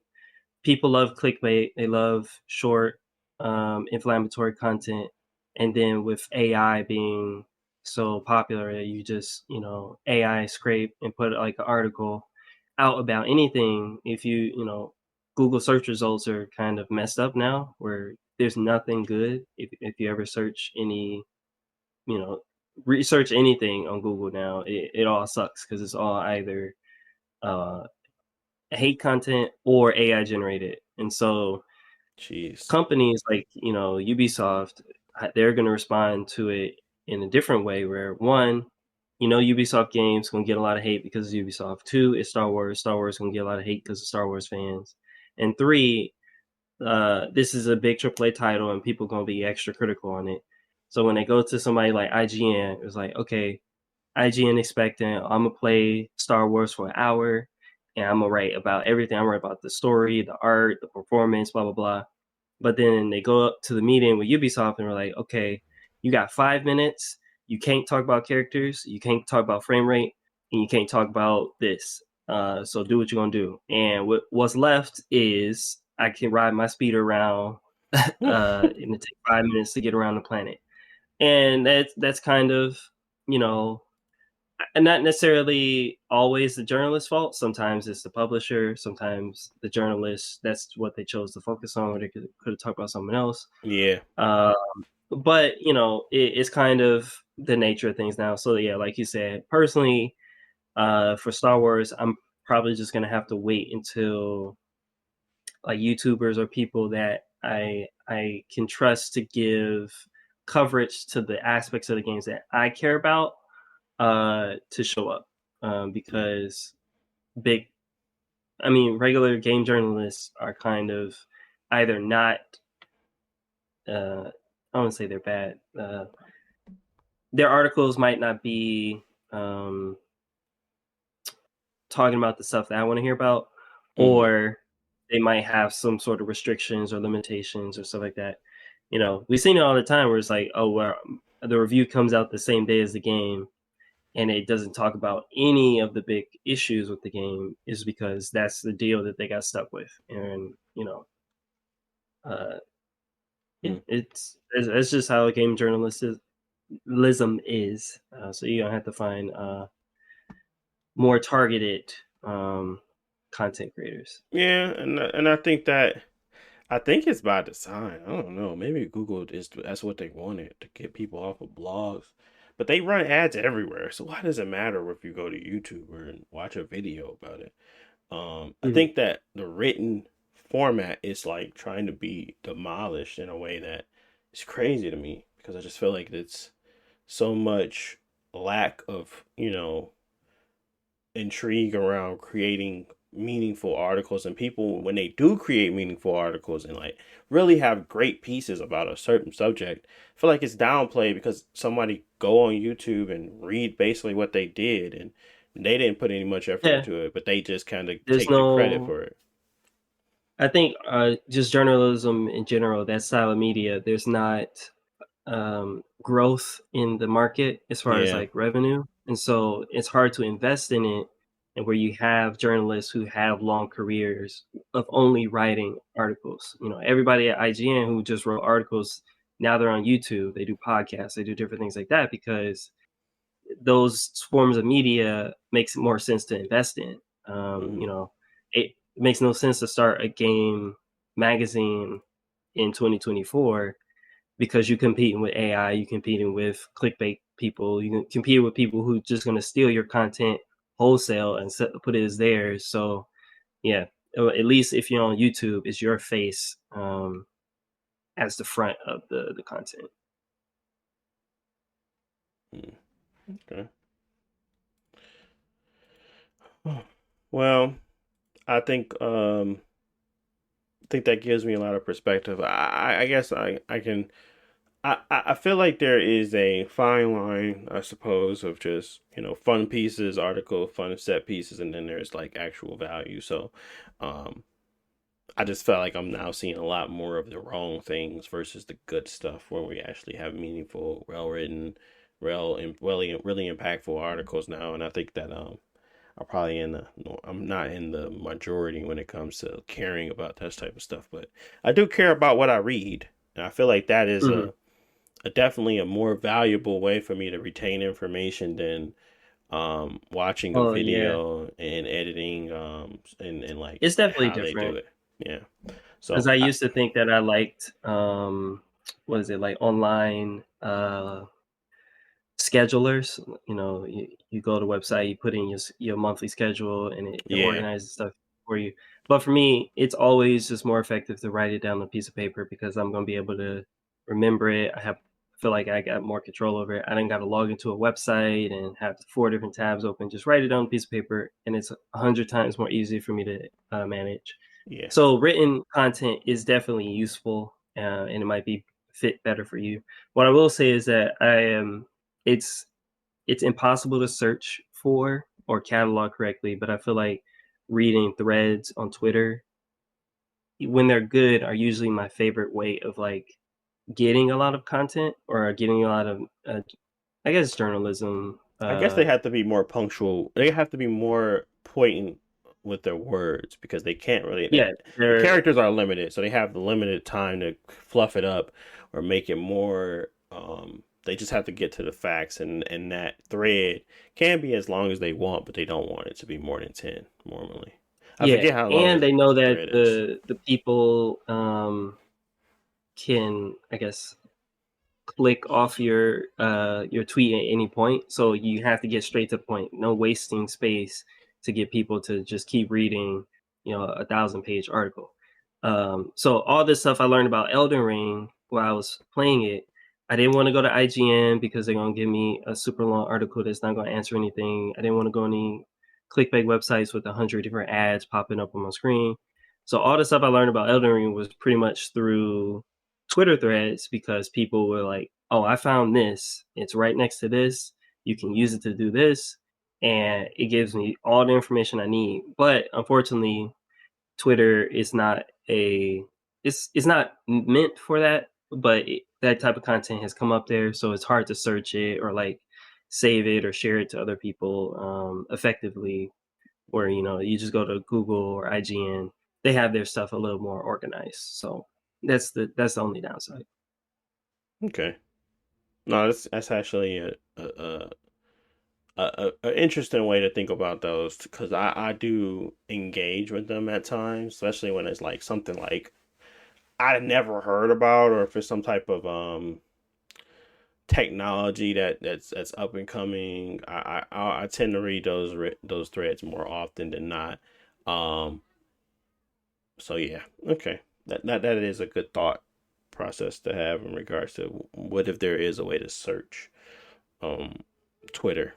[SPEAKER 3] people love clickbait, they love short, inflammatory content, and then with AI being so popular, you just AI scrape and put like an article out about anything. If Google search results are kind of messed up now, where there's nothing good. If you ever search you know, research anything on Google now, it all sucks because it's all either uh, hate content or AI generated. And so
[SPEAKER 2] Jeez.
[SPEAKER 3] companies like, Ubisoft, they're going to respond to it in a different way where one, Ubisoft games going to get a lot of hate because of Ubisoft. Two, it's Star Wars. Star Wars going to get a lot of hate because of Star Wars fans. And three, this is a big AAA title and people going to be extra critical on it. So when they go to somebody like IGN, it's like, okay, IGN expecting I'm gonna play Star Wars for an hour and I'm gonna write about everything. I'm gonna write about the story, the art, the performance, blah blah blah. But then they go up to the meeting with Ubisoft and we're like, okay, you got 5 minutes. You can't talk about characters. You can't talk about frame rate, and you can't talk about this. So do what you're gonna do. And what's left is I can ride my speeder around, and it take 5 minutes to get around the planet. And that's kind of you know not necessarily always the journalist's fault. Sometimes it's the publisher. Sometimes the journalist. That's what they chose to focus on, or they could have talked about something else.
[SPEAKER 2] Yeah.
[SPEAKER 3] But it's kind of the nature of things now. So yeah, like you said, personally, for Star Wars, I'm probably just gonna have to wait until like YouTubers or people that I can trust to give coverage to the aspects of the games that I care about to show up, because big. I mean, regular game journalists are kind of either not. I don't want to say they're bad. Their articles might not be talking about the stuff that I want to hear about, or they might have some sort of restrictions or limitations or stuff like that. You know, we've seen it all the time where it's like, oh, well, the review comes out the same day as the game, and it doesn't talk about any of the big issues with the game, is because that's the deal that they got stuck with. And you know, it's just how game journalism is. So you're gonna have to find more targeted content creators.
[SPEAKER 2] Yeah, and I think it's by design. I don't know. Maybe Google that's what they wanted, to get people off of blogs. But they run ads everywhere. So why does it matter if you go to YouTube and watch a video about it? I think that the written format is like trying to be demolished in a way that is crazy to me, because I just feel like it's so much lack of, intrigue around creating meaningful articles, and people, when they do create meaningful articles and like really have great pieces about a certain subject, I feel like it's downplayed because somebody go on YouTube and read basically what they did, and they didn't put any much effort into it, but they just kind of take the credit for it.
[SPEAKER 3] I think just journalism in general, that style of media, there's not growth in the market as far as like revenue, and so it's hard to invest in it. And where you have journalists who have long careers of only writing articles, everybody at IGN who just wrote articles, now they're on YouTube, they do podcasts, they do different things like that, because those forms of media makes more sense to invest in. It makes no sense to start a game magazine in 2024, because you're competing with AI, you're competing with clickbait people, you can compete with people who just going to steal your content wholesale and put it as theirs. So yeah, at least if you're on YouTube, it's your face as the front of the content.
[SPEAKER 2] Okay. Well, I think that gives me a lot of perspective. I guess I can. I feel like there is a fine line, I suppose, of just, fun pieces, fun set pieces, and then there's like actual value. So, I just felt like I'm now seeing a lot more of the wrong things versus the good stuff, where we actually have meaningful, well-written, really impactful articles now. And I think that I'm not in the majority when it comes to caring about that type of stuff, but I do care about what I read. And I feel like that is definitely a more valuable way for me to retain information than watching a video and editing and like
[SPEAKER 3] it's definitely
[SPEAKER 2] how
[SPEAKER 3] different.
[SPEAKER 2] They do it. Yeah. So
[SPEAKER 3] because I used to think that I liked what is it, like online schedulers. You go to the website, you put in your monthly schedule, and it organizes stuff for you. But for me, it's always just more effective to write it down on a piece of paper, because I'm going to be able to remember it. I feel like I got more control over it. I didn't got to log into a website and have 4 different tabs open. Just write it on a piece of paper, and it's 100 times more easy for me to manage.
[SPEAKER 2] Yeah.
[SPEAKER 3] So written content is definitely useful, and it might be fit better for you. What I will say is that it's impossible to search for or catalog correctly, but I feel like reading threads on Twitter, when they're good, are usually my favorite way of like getting a lot of content, or getting a lot of I guess journalism.
[SPEAKER 2] I guess they have to be more punctual. They have to be more poignant with their words, because they can't really. The characters are limited, so they have the limited time to fluff it up or make it more. They just have to get to the facts, and that thread can be as long as they want, but they don't want it to be more than 10 normally. I forget how long.
[SPEAKER 3] And they know that the people can, I guess, click off your tweet at any point, so you have to get straight to the point, no wasting space to get people to just keep reading a 1,000-page article. So all this stuff I learned about Elden Ring while I was playing it, I didn't want to go to IGN because they're going to give me a super long article that's not going to answer anything. I didn't want to go any clickbait websites with 100 different ads popping up on my screen. So all the stuff I learned about Elden Ring was pretty much through Twitter threads, because people were like, "Oh, I found this. It's right next to this. You can use it to do this." And it gives me all the information I need. But unfortunately, Twitter is not it's not meant for that, but that type of content has come up there, so it's hard to search it or like save it or share it to other people effectively. Where you just go to Google or IGN, they have their stuff a little more organized. So that's the only downside.
[SPEAKER 2] Okay. No, that's actually a interesting way to think about those, because I do engage with them at times, especially when it's like something like I'd never heard about, or if it's some type of technology that's up and coming. I tend to read those threads more often than not. Um, so yeah, okay, that is a good thought process to have in regards to what if there is a way to search um Twitter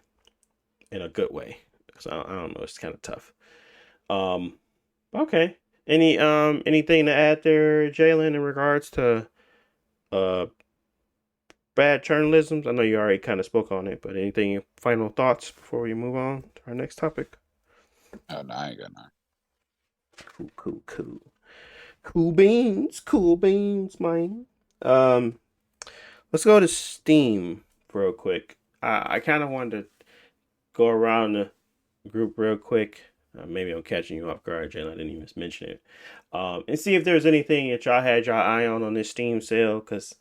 [SPEAKER 2] in a good way, because I don't know, it's kind of tough. Um, okay, anything to add there, Jalen, in regards to uh bad journalism? I know you already kind of spoke on it, but anything final thoughts before we move on to our next topic?
[SPEAKER 4] Oh, no, I ain't got none.
[SPEAKER 2] Cool. Cool beans, man. Let's go to Steam real quick. I kind of wanted to go around the group real quick. Maybe I'm catching you off guard, Jalen. I didn't even mention it. And see if there's anything that y'all had your eye on this Steam sale. Because,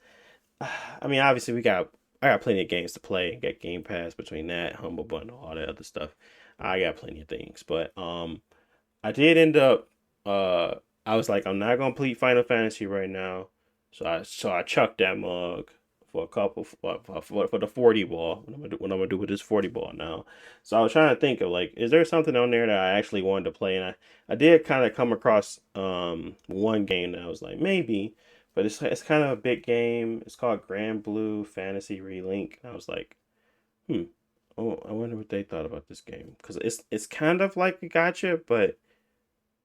[SPEAKER 2] I mean, obviously I got plenty of games to play. Got Gamepass between that, Humble Bundle, all that other stuff. I got plenty of things. But I did end up I was like, I'm not gonna complete Final Fantasy right now. So I chucked that mug for a couple for the 40 ball. What I'm gonna do with this 40 ball now. So I was trying to think of like, is there something on there that I actually wanted to play? And I did kind of come across one game that I was like, maybe, but it's kind of a big game. It's called Grand Blue Fantasy Relink. And I was like, hmm. Oh, I wonder what they thought about this game, because it's kind of like a gotcha, but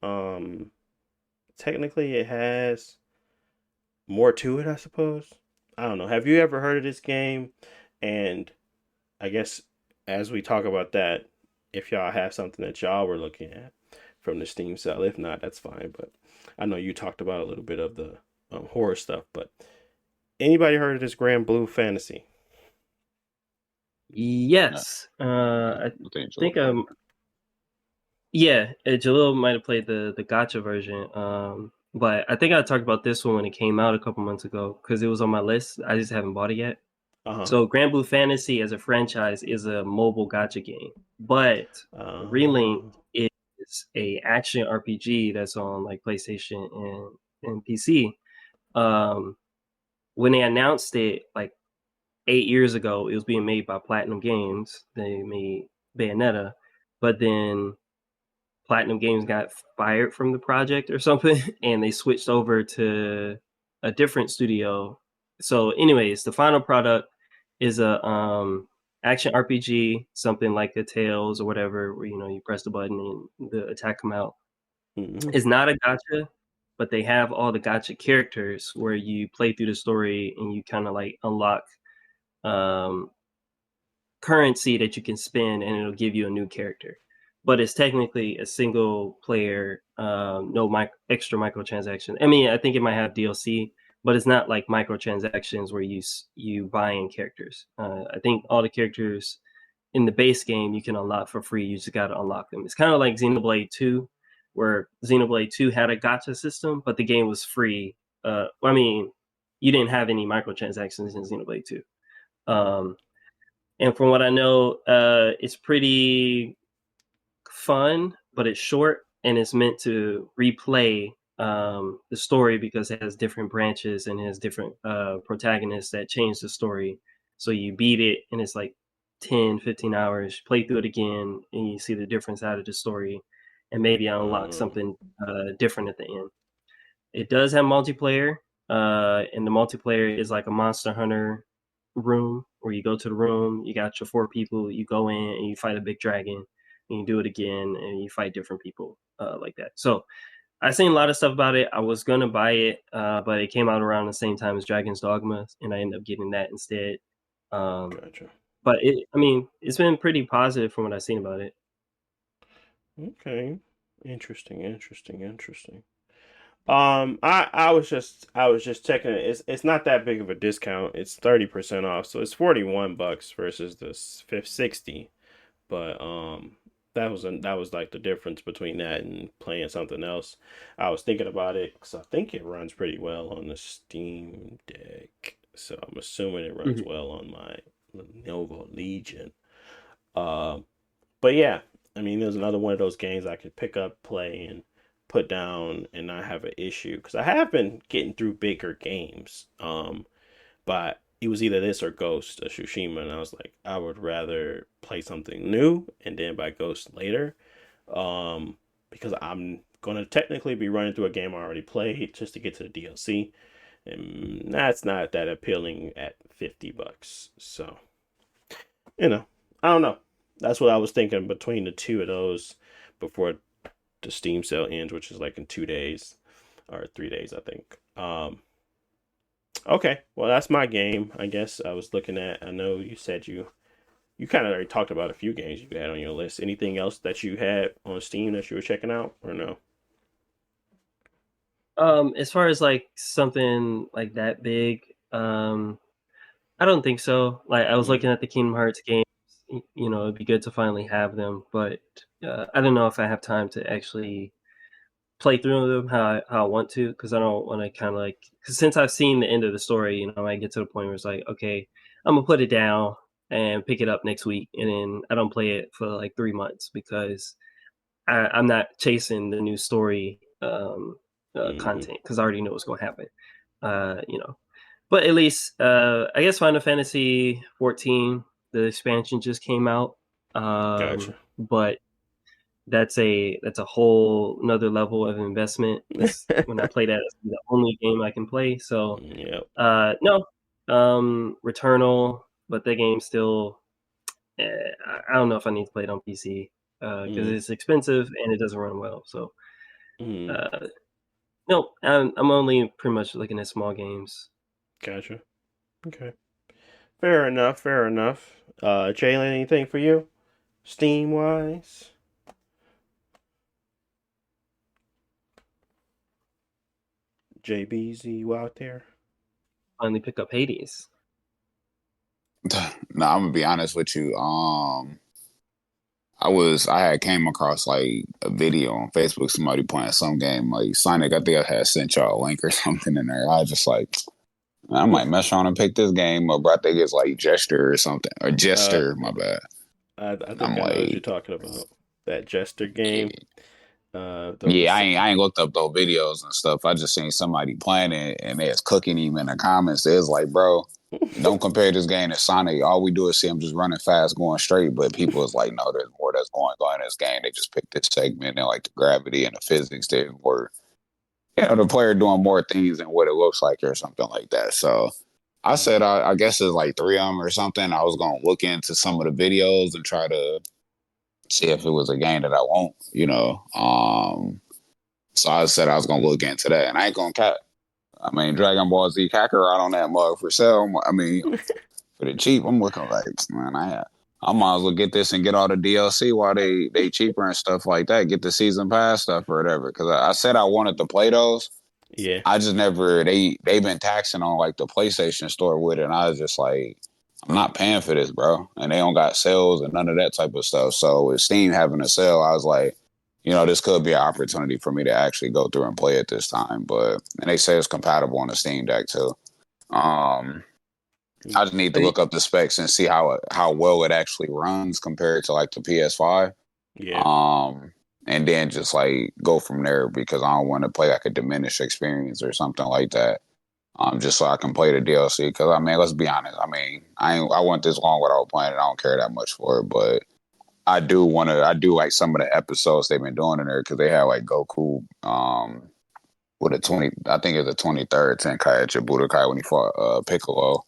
[SPEAKER 2] um technically it has more to it, I suppose. I don't know. Have you ever heard of this game? And I guess as we talk about that, if y'all have something that y'all were looking at from the Steam sale, if not, that's fine. But I know you talked about a little bit of the horror stuff. But anybody heard of this Grand Blue Fantasy?
[SPEAKER 3] Yes, I think yeah, Jalil might have played the gotcha version. But I think I talked about this one when it came out a couple months ago because it was on my list. I just haven't bought it yet.
[SPEAKER 2] Uh-huh.
[SPEAKER 3] So Grand Blue Fantasy as a franchise is a mobile gotcha game, but Relink is a action RPG that's on like PlayStation and PC. When they announced it like 8 years ago, it was being made by Platinum Games. They made Bayonetta, but then Platinum Games got fired from the project or something, and they switched over to a different studio. So, anyways, the final product is a action RPG, something like a Tales or whatever, where you press the button and the attack come out.
[SPEAKER 2] Mm-hmm.
[SPEAKER 3] It's not a gotcha, but they have all the gotcha characters where you play through the story and you kind of like unlock currency that you can spend, and it'll give you a new character. But it's technically a single player, no extra microtransactions. I mean, I think it might have DLC, but it's not like microtransactions where you buy in characters. I think all the characters in the base game you can unlock for free. You just got to unlock them. It's kind of like Xenoblade 2, where Xenoblade 2 had a gacha system, but the game was free. I mean, you didn't have any microtransactions in Xenoblade 2. And from what I know, it's pretty fun, but it's short and it's meant to replay the story because it has different branches and has different protagonists that change the story. So you beat it and it's like 10, 15 hours, play through it again, and you see the difference out of the story and maybe unlock something different at the end. It does have multiplayer, and the multiplayer is like a Monster Hunter room where you go to the room, you got your 4 people, you go in and you fight a big dragon, and you do it again, and you fight different people like that. So I seen a lot of stuff about it. I was gonna buy it, but it came out around the same time as Dragon's Dogma, and I ended up getting that instead.
[SPEAKER 2] Gotcha.
[SPEAKER 3] But I mean, it's been pretty positive from what I've seen about it.
[SPEAKER 2] Okay. Interesting. I was just checking it. It's not that big of a discount. It's 30% off, so it's $41 versus the 60. But that was like the difference between that and playing something else. I was thinking about it because I think it runs pretty well on the Steam Deck. So I'm assuming it runs well on my Lenovo Legion. But yeah, I mean, there's another one of those games I could pick up, play, and put down and not have an issue. Because I have been getting through bigger games. But it was either this or Ghost of Tsushima, and I was like, I would rather play something new and then buy Ghost later. Because I'm gonna technically be running through a game I already played just to get to the DLC. And that's not that appealing at $50. So, I don't know. That's what I was thinking between the two of those before the Steam sale ends, which is like in 2 days or 3 days, I think. Okay, well that's my game. I guess I was looking at. I know you said you kind of already talked about a few games you had on your list. Anything else that you had on Steam that you were checking out, or no?
[SPEAKER 3] As far as like something like that big, I don't think so. Like I was looking at the Kingdom Hearts games, it'd be good to finally have them, but I don't know if I have time to actually play through them how I want to, because I don't want to kind of like, because since I've seen the end of the story, I get to the point where it's like, okay, I'm gonna put it down and pick it up next week, and then I don't play it for like 3 months because I'm not chasing the new story content because I already know what's going to happen. But at least I guess Final Fantasy 14, the expansion just came out.
[SPEAKER 2] Gotcha.
[SPEAKER 3] But that's a whole another level of investment. When I play that, it's the only game I can play. So
[SPEAKER 2] Yep.
[SPEAKER 3] no, Returnal, but the game still. I don't know if I need to play it on PC because it's expensive and it doesn't run well. So no, I'm only pretty much looking at small games.
[SPEAKER 2] Gotcha. Okay. Fair enough. Jalen, anything for you? Steam wise? JBZ, you out there?
[SPEAKER 3] Finally pick up Hades.
[SPEAKER 4] No, I'm gonna be honest with you. I had came across like a video on Facebook, somebody playing some game like Sonic. I think I had sent y'all a link or something in there. I was just like, I might mess around and pick this game up, but I think it's like Gesture or something. Or Jester, my bad.
[SPEAKER 2] I think
[SPEAKER 4] I'm
[SPEAKER 2] I know what
[SPEAKER 4] like,
[SPEAKER 2] you're talking about. That Jester game.
[SPEAKER 4] yeah, I ain't looked up those videos and stuff. I just seen somebody playing it and they was cooking him in the comments. It's like, bro, don't compare this game to Sonic. All we do is see him just running fast, going straight. But people is like, no, there's more that's going on in this game. They just picked this segment and like the gravity and the physics. They were, the player doing more things than what it looks like or something like that. So I said, I guess it's like 3 of them or something. I was going to look into some of the videos and try to see if it was a game that I want. So I said I was going to look into that. And I ain't going to cap. I mean, Dragon Ball Z Kakarot on that mug for sale. I mean, for the cheap, I'm looking like, man, I might as well get this and get all the DLC while they cheaper and stuff like that. Get the season pass stuff or whatever. Because I said I wanted to play those.
[SPEAKER 2] Yeah.
[SPEAKER 4] I just never, they've been taxing on like the PlayStation store with it. And I was just like, I'm not paying for this, bro. And they don't got sales and none of that type of stuff. So with Steam having a sale, I was like, this could be an opportunity for me to actually go through and play it this time. And they say it's compatible on the Steam Deck too. I just need to look up the specs and see how well it actually runs compared to like the PS5.
[SPEAKER 2] Yeah.
[SPEAKER 4] And then just like go from there because I don't want to play like a diminished experience or something like that. Just so I can play the DLC. Because I mean, let's be honest. I mean, I went this long without playing it. I don't care that much for it, but I do like some of the episodes they've been doing in there because they have like Goku with I think it's the 23rd Tenkaichi Budokai when he fought Piccolo.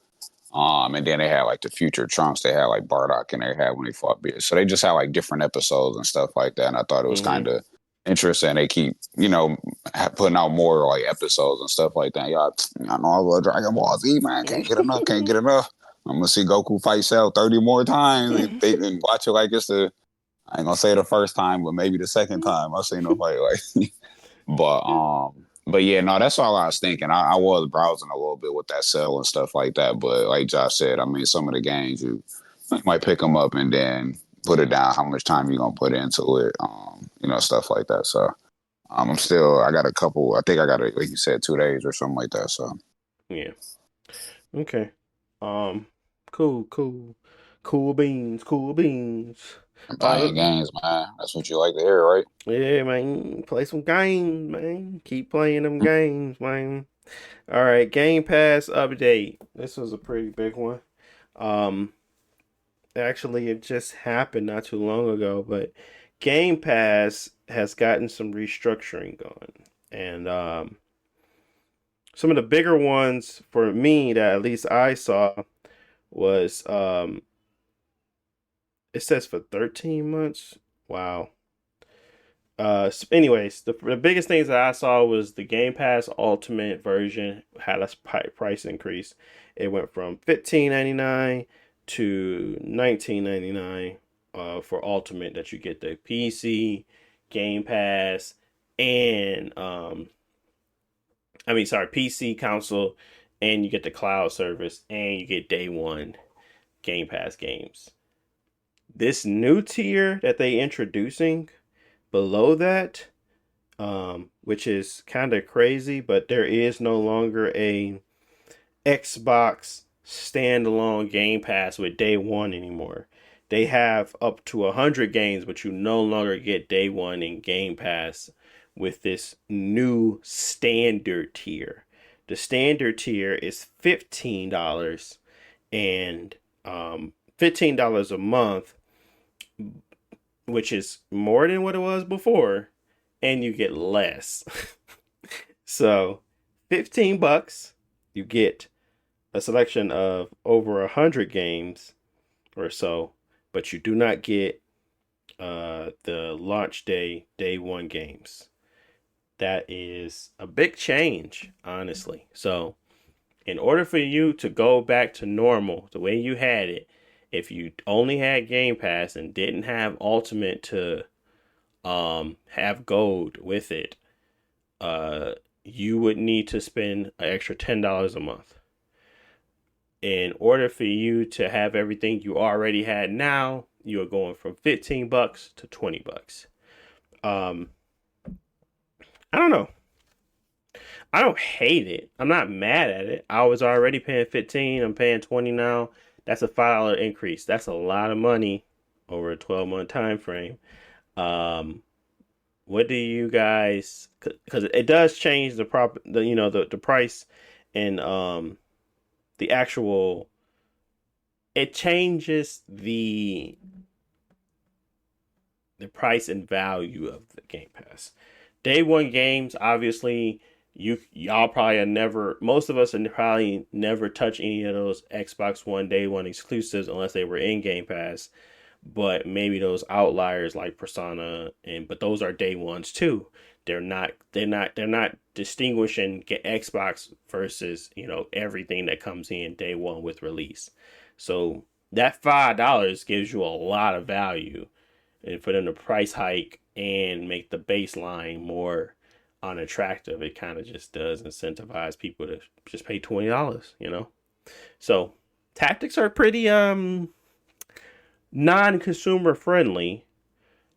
[SPEAKER 4] And then they had like the future Trunks. They had like Bardock, and they had when they fought Beerus. So they just had like different episodes and stuff like that. And I thought it was kind of interesting. They keep, putting out more like episodes and stuff like that. Y'all, I know I love Dragon Ball Z, man. Can't get enough. Can't get enough. I'm gonna see Goku fight Cell 30 more times. They watch it like it's I ain't gonna say the first time, but maybe the second time I've seen them fight. Like, but yeah, no, that's all I was thinking. I was browsing a little bit with that Cell and stuff like that. But like Josh said, I mean, some of the games you might pick them up and then put it down. How much time you gonna put into it? Stuff like that. So I got a couple. I think I got like you said, 2 days or something like that. So
[SPEAKER 2] yeah, okay, cool beans.
[SPEAKER 4] I'm playing games, man. That's what you like to hear, right?
[SPEAKER 2] Yeah, man. Play some games, man. Keep playing them games, man. All right, Game Pass update. This was a pretty big one. Actually, it just happened not too long ago, but Game Pass has gotten some restructuring going. And some of the bigger ones for me that at least I saw was it says for 13 months. Wow. Anyways, the biggest things that I saw was the Game Pass Ultimate version had a price increase. It went from $15.99 to $19.99 for Ultimate, that you get the PC, Game Pass, and PC, console, and you get the cloud service, and you get day one Game Pass games. This new tier that they introducing below that, which is kind of crazy, but there is no longer a Xbox standalone Game Pass with day one anymore. They have up to 100 games, but you no longer get day one in Game Pass with this new standard tier. The standard tier is $15 and $15 a month, which is more than what it was before, and you get less. So, $15, you get a selection of over 100 games or so, but you do not get the launch day one games. That is a big change, honestly. So, in order for you to go back to normal, the way you had it, if you only had Game Pass and didn't have Ultimate to have gold with it, you would need to spend an extra $10 a month. In order for you to have everything you already had now, you are going from $15 to $20. I don't know. I don't hate it. I'm not mad at it. I was already paying 15. I'm paying 20 now. That's a $5 increase. That's a lot of money over a 12-month time frame. What do you guys? Because it does change the price and the actual. It changes the price and value of the Game Pass. Day one games, obviously. Y'all probably have never, most of us have probably never touched any of those Xbox One day one exclusives unless they were in Game Pass. But maybe those outliers like Persona, but those are day ones too. They're not distinguishing Xbox versus everything that comes in day one with release. So that $5 gives you a lot of value, and for them to price hike and make the baseline more unattractive, it kind of just does incentivize people to just pay $20, So tactics are pretty non-consumer friendly,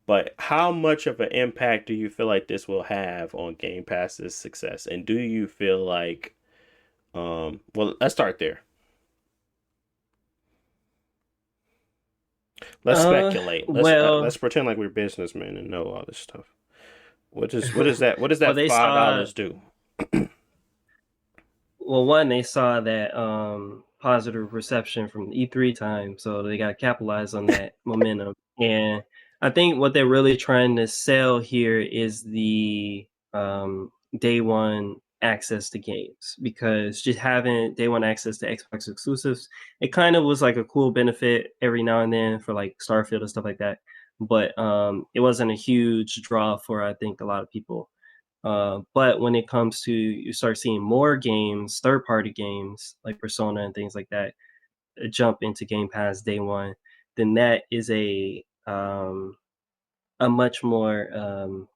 [SPEAKER 2] but how much of an impact do you feel like this will have on Game Pass's success? And do you feel like well, let's start there. Let's speculate. Let's pretend like we're businessmen and know all this stuff. What does that $5 do?
[SPEAKER 3] Well, one, they saw that positive reception from E3 time, so they got to capitalize on that momentum. And I think what they're really trying to sell here is the day one access to games, because just having day one access to Xbox exclusives, it kind of was like a cool benefit every now and then for like Starfield and stuff like that. But it wasn't a huge draw for, I think, a lot of people. But when it comes to, you start seeing more games, third party games like Persona and things like that, jump into Game Pass day one, then that is a much more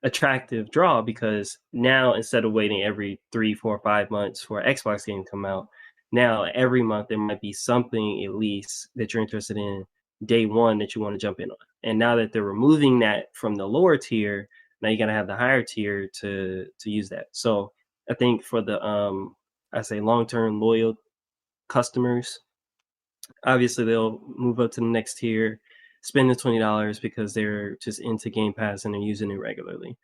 [SPEAKER 3] attractive draw, because now instead of waiting every 3, 4, 5 months for an Xbox game to come out, now every month there might be something at least that you're interested in day one that you want to jump in on. And now that they're removing that from the lower tier, now you gotta have the higher tier to use that. So I think for the I say long term loyal customers, obviously they'll move up to the next tier, spend the $20 because they're just into Game Pass and they're using it regularly.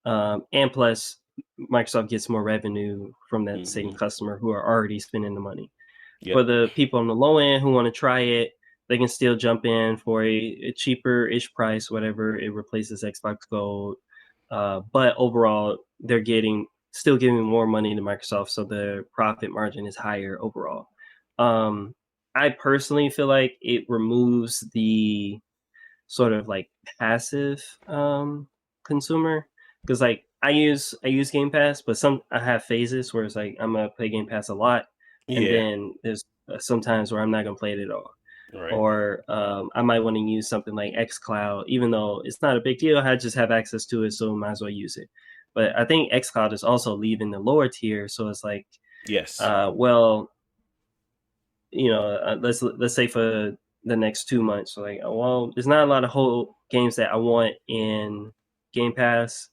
[SPEAKER 3] And plus, Microsoft gets more revenue from that same customer who are already spending the money.
[SPEAKER 2] Yep.
[SPEAKER 3] For the people on the low end who want to try it, they can still jump in for a cheaper-ish price, whatever. It replaces Xbox Gold. But overall, they're still giving more money to Microsoft, so the profit margin is higher overall. I personally feel like it removes the sort of like passive consumer, because like I use Game Pass, but I have phases where it's like I'm gonna play Game Pass a lot, and then there's sometimes where I'm not gonna play it at all.
[SPEAKER 2] Right.
[SPEAKER 3] Or I might want to use something like xCloud, even though it's not a big deal. I just have access to it, so I might as well use it. But I think xCloud is also leaving the lower tier, so it's like,
[SPEAKER 2] yes,
[SPEAKER 3] well, let's say for the next 2 months, so like, well, there's not a lot of whole games that I want in Game Pass.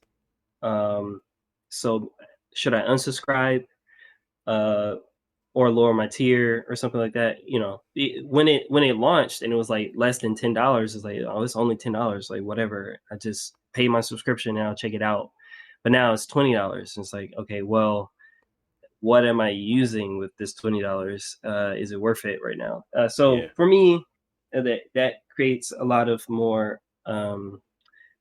[SPEAKER 3] So should I unsubscribe or lower my tier or something like that? When it launched and it was like less than $10, it's like, oh, it's only $10, like whatever. I just pay my subscription and I'll check it out. But now it's $20. And it's like, okay, well, what am I using with this $20? Is it worth it right now? So for me, that creates a lot of more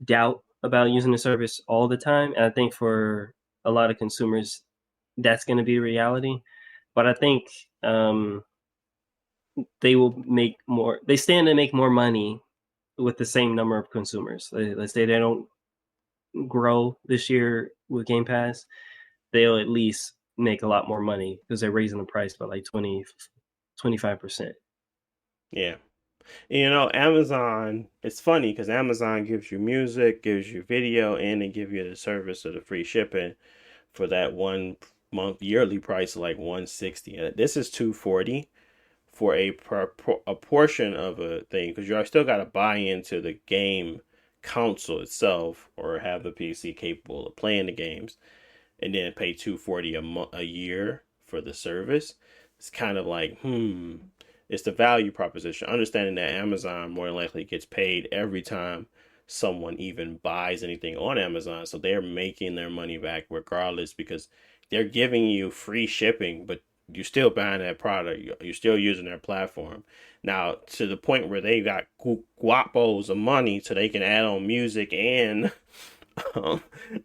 [SPEAKER 3] doubt about using the service all the time. And I think for a lot of consumers, that's going to be reality. But I think they will make more. They stand to make more money with the same number of consumers. Let's say they don't grow this year with Game Pass, they'll at least make a lot more money because they're raising the price by like 25%.
[SPEAKER 2] Yeah. Amazon, it's funny because Amazon gives you music, gives you video, and they give you the service of the free shipping for that 1 month yearly price of like $160. This is $240 for a portion of a thing, because you still got to buy into the game console itself or have the PC capable of playing the games, and then pay $240 a year for the service. It's kind of like, it's the value proposition. Understanding that Amazon more than likely gets paid every time someone even buys anything on Amazon, so they're making their money back regardless, because they're giving you free shipping, but you're still buying that product. You're still using their platform. Now, to the point where they got guapos of money so they can add on music and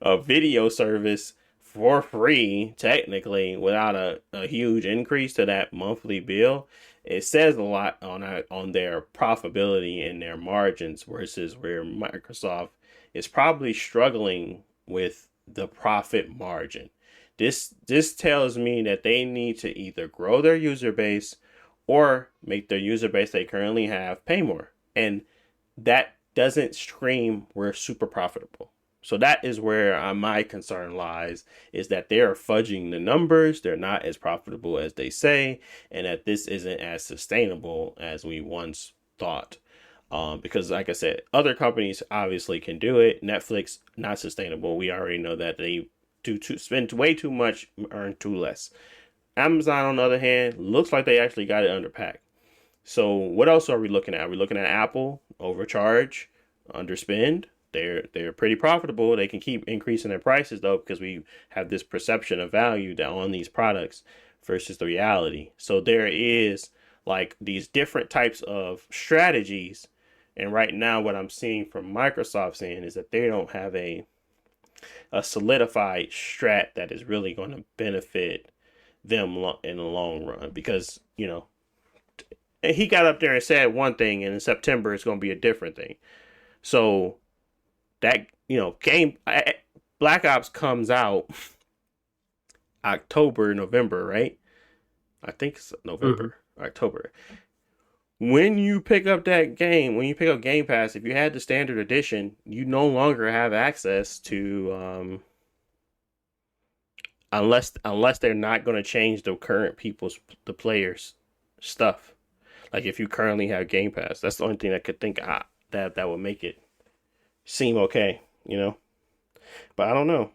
[SPEAKER 2] a video service for free, technically, without a huge increase to that monthly bill. It says a lot on their profitability and their margins, versus where Microsoft is probably struggling with the profit margin. This tells me that they need to either grow their user base or make their user base they currently have pay more. And that doesn't scream we're super profitable. So that is where my concern lies, is that they're fudging the numbers. They're not as profitable as they say, and that this isn't as sustainable as we once thought. Because like I said, other companies obviously can do it. Netflix, not sustainable. We already know that they spend way too much, earn too less. Amazon, on the other hand, looks like they actually got it under pack. So what else are we looking at? Are we looking at Apple overcharge, underspend? They're pretty profitable. They can keep increasing their prices though, because we have this perception of value on these products versus the reality. So there is like these different types of strategies. And right now what I'm seeing from Microsoft saying is that they don't have a a solidified strat that is really going to benefit them in the long run. Because, he got up there and said one thing, and in September it's going to be a different thing. So that, Black Ops comes out October, November, right? I think it's November, October. When you pick up that game, when you pick up Game Pass, if you had the standard edition, you no longer have access to, unless they're not going to change the the players' stuff. Like if you currently have Game Pass, that's the only thing I could think of that would make it seem okay, But I don't know.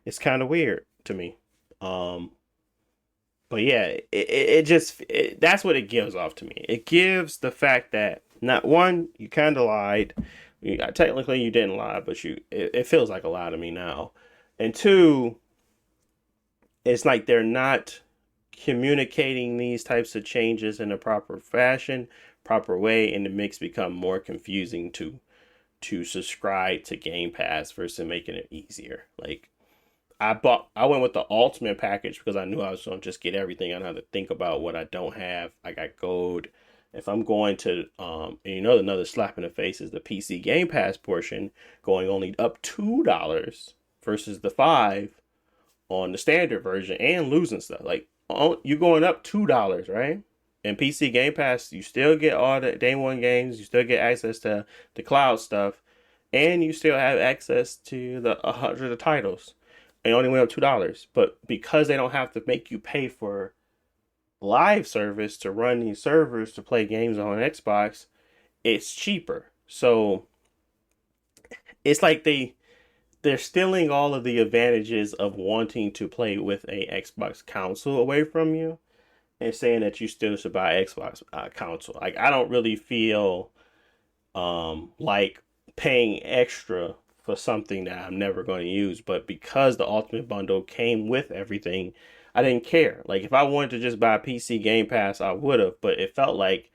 [SPEAKER 2] It's kind of weird to me. But yeah, that's what it gives off to me. It gives the fact that not one, you kind of lied. Technically, you didn't lie, but it feels like a lie to me now. And two, it's like they're not communicating these types of changes in a proper fashion, proper way, and it makes become more confusing to subscribe to Game Pass versus making it easier. Like I went with the ultimate package because I knew I was gonna just get everything. I don't have to think about what I don't have. I got gold. If I'm going to and another slap in the face is the PC Game Pass portion going only up $2 versus the $5 on the standard version and losing stuff. Like you're going up $2, right? And PC Game Pass, you still get all the day one games, you still get access to the cloud stuff, and you still have access to the 100 of titles. It only went up $2. But because they don't have to make you pay for live service to run these servers to play games on Xbox, it's cheaper. So it's like they're stealing all of the advantages of wanting to play with a Xbox console away from you and saying that you still should buy Xbox console. Like I don't really feel like paying extra for something that I'm never going to use, but because the Ultimate Bundle came with everything, I didn't care. Like if I wanted to just buy PC Game Pass, I would have, but it felt like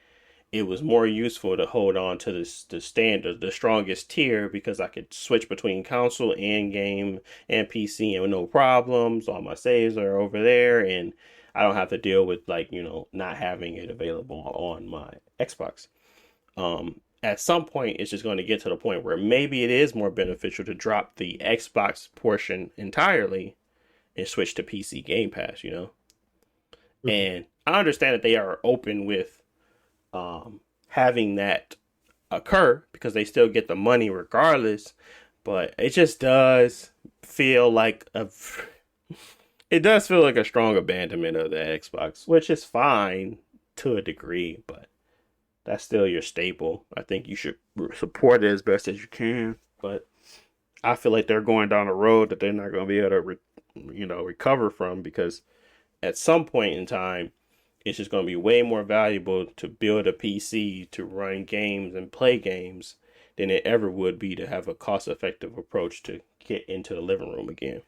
[SPEAKER 2] it was more useful to hold on to the standard, the strongest tier, because I could switch between console and game and PC and with no problems. All my saves are over there, and I don't have to deal with not having it available on my Xbox. At some point, it's just going to get to the point where maybe it is more beneficial to drop the Xbox portion entirely and switch to PC Game Pass, And I understand that they are open with having that occur because they still get the money regardless, but it just does feel like a strong abandonment of the Xbox, which is fine to a degree, but that's still your staple. I think you should support it as best as you can, but I feel like they're going down a road that they're not going to be able to recover from, because at some point in time it's just going to be way more valuable to build a PC to run games and play games than it ever would be to have a cost-effective approach to get into the living room again.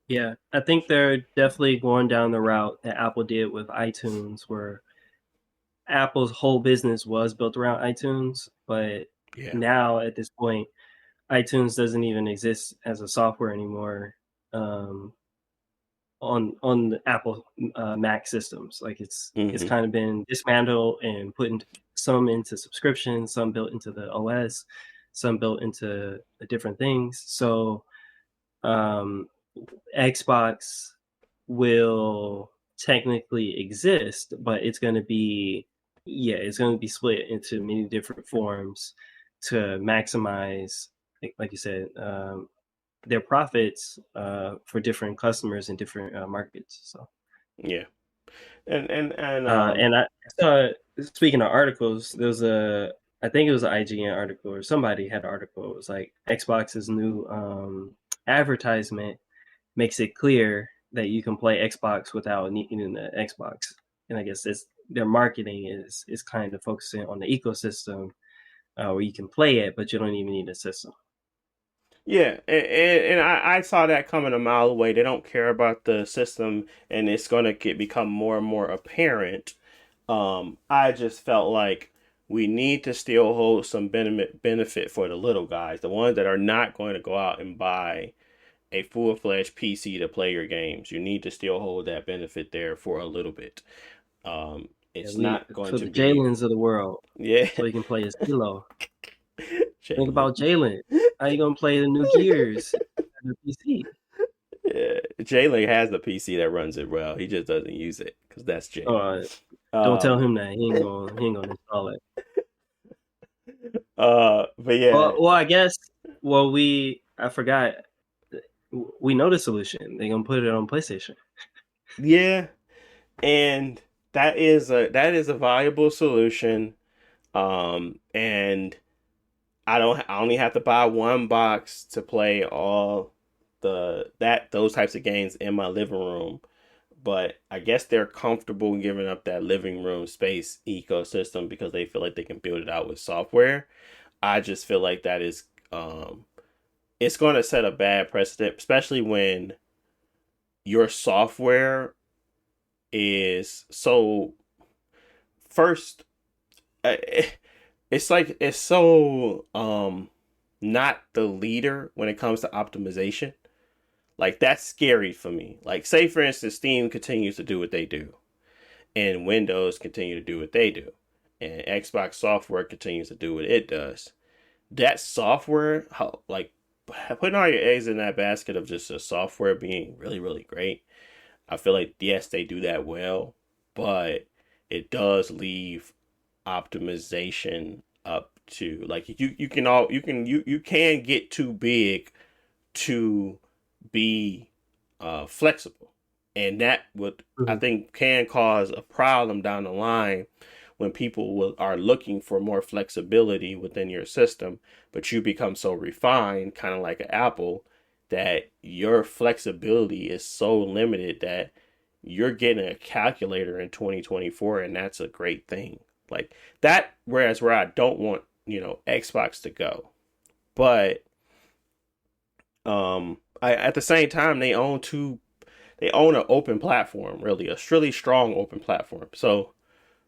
[SPEAKER 3] Yeah, I think they're definitely going down the route that Apple did with iTunes, where Apple's whole business was built around iTunes, but now at this point, iTunes doesn't even exist as a software anymore. On the Apple Mac systems, like it's kind of been dismantled and put some into subscription, some built into the OS, some built into the different things. So Xbox will technically exist, but it's going to be split into many different forms to maximize, like you said, their profits for different customers in different markets. So
[SPEAKER 2] yeah, and
[SPEAKER 3] I saw, speaking of articles, there was I think it was an IGN article, or somebody had an article. It was like Xbox's new advertisement makes it clear that you can play Xbox without needing the Xbox, and I guess their marketing is kind of focusing on the ecosystem where you can play it, but you don't even need a system.
[SPEAKER 2] Yeah, and I saw that coming a mile away. They don't care about the system, and it's going to become more and more apparent. I just felt like we need to still hold some benefit for the little guys, the ones that are not going to go out and buy a full-fledged PC to play your games. You need to still hold that benefit there for a little bit.
[SPEAKER 3] Yeah,
[SPEAKER 2] It's
[SPEAKER 3] we
[SPEAKER 2] not going
[SPEAKER 3] for
[SPEAKER 2] to
[SPEAKER 3] the
[SPEAKER 2] be,
[SPEAKER 3] Jalen's of the world,
[SPEAKER 2] yeah.
[SPEAKER 3] so he can play his Halo. Think
[SPEAKER 2] Jalen.
[SPEAKER 3] about Jalen. How you gonna play the new Gears on the PC?
[SPEAKER 2] Yeah, Jalen has the PC that runs it well. He just doesn't use it because that's Jalen.
[SPEAKER 3] Uh, don't tell
[SPEAKER 2] Um,
[SPEAKER 3] him that he ain't gonna install it.
[SPEAKER 2] but yeah,
[SPEAKER 3] Well, I guess. I forgot. We know the solution. They're gonna put it on PlayStation.
[SPEAKER 2] yeah, and that is a viable solution. And I only have to buy one box to play all those types of games in my living room. But I guess they're comfortable giving up that living room space ecosystem because they feel like they can build it out with software. I just feel like that is it's going to set a bad precedent, especially when your software is so first. uh, It's like it's so not the leader when it comes to optimization. Like that's scary for me. Like say for instance, Steam continues to do what they do, and Windows continue to do what they do, and Xbox software continues to do what it does. That software, like putting all your eggs in that basket of just the software being really, really great. I feel like yes, they do that well, but it does leave optimization up to like you can get too big to be flexible, and that would I
[SPEAKER 3] Mhm.
[SPEAKER 2] think can cause a problem down the line when are looking for more flexibility within your system, but you become so refined, kind of like an Apple, that your flexibility is so limited that you're getting a calculator in 2024, and that's a great thing. Like that, whereas where I don't want, Xbox to go. But at the same time they own an open platform, really, a really strong open platform. So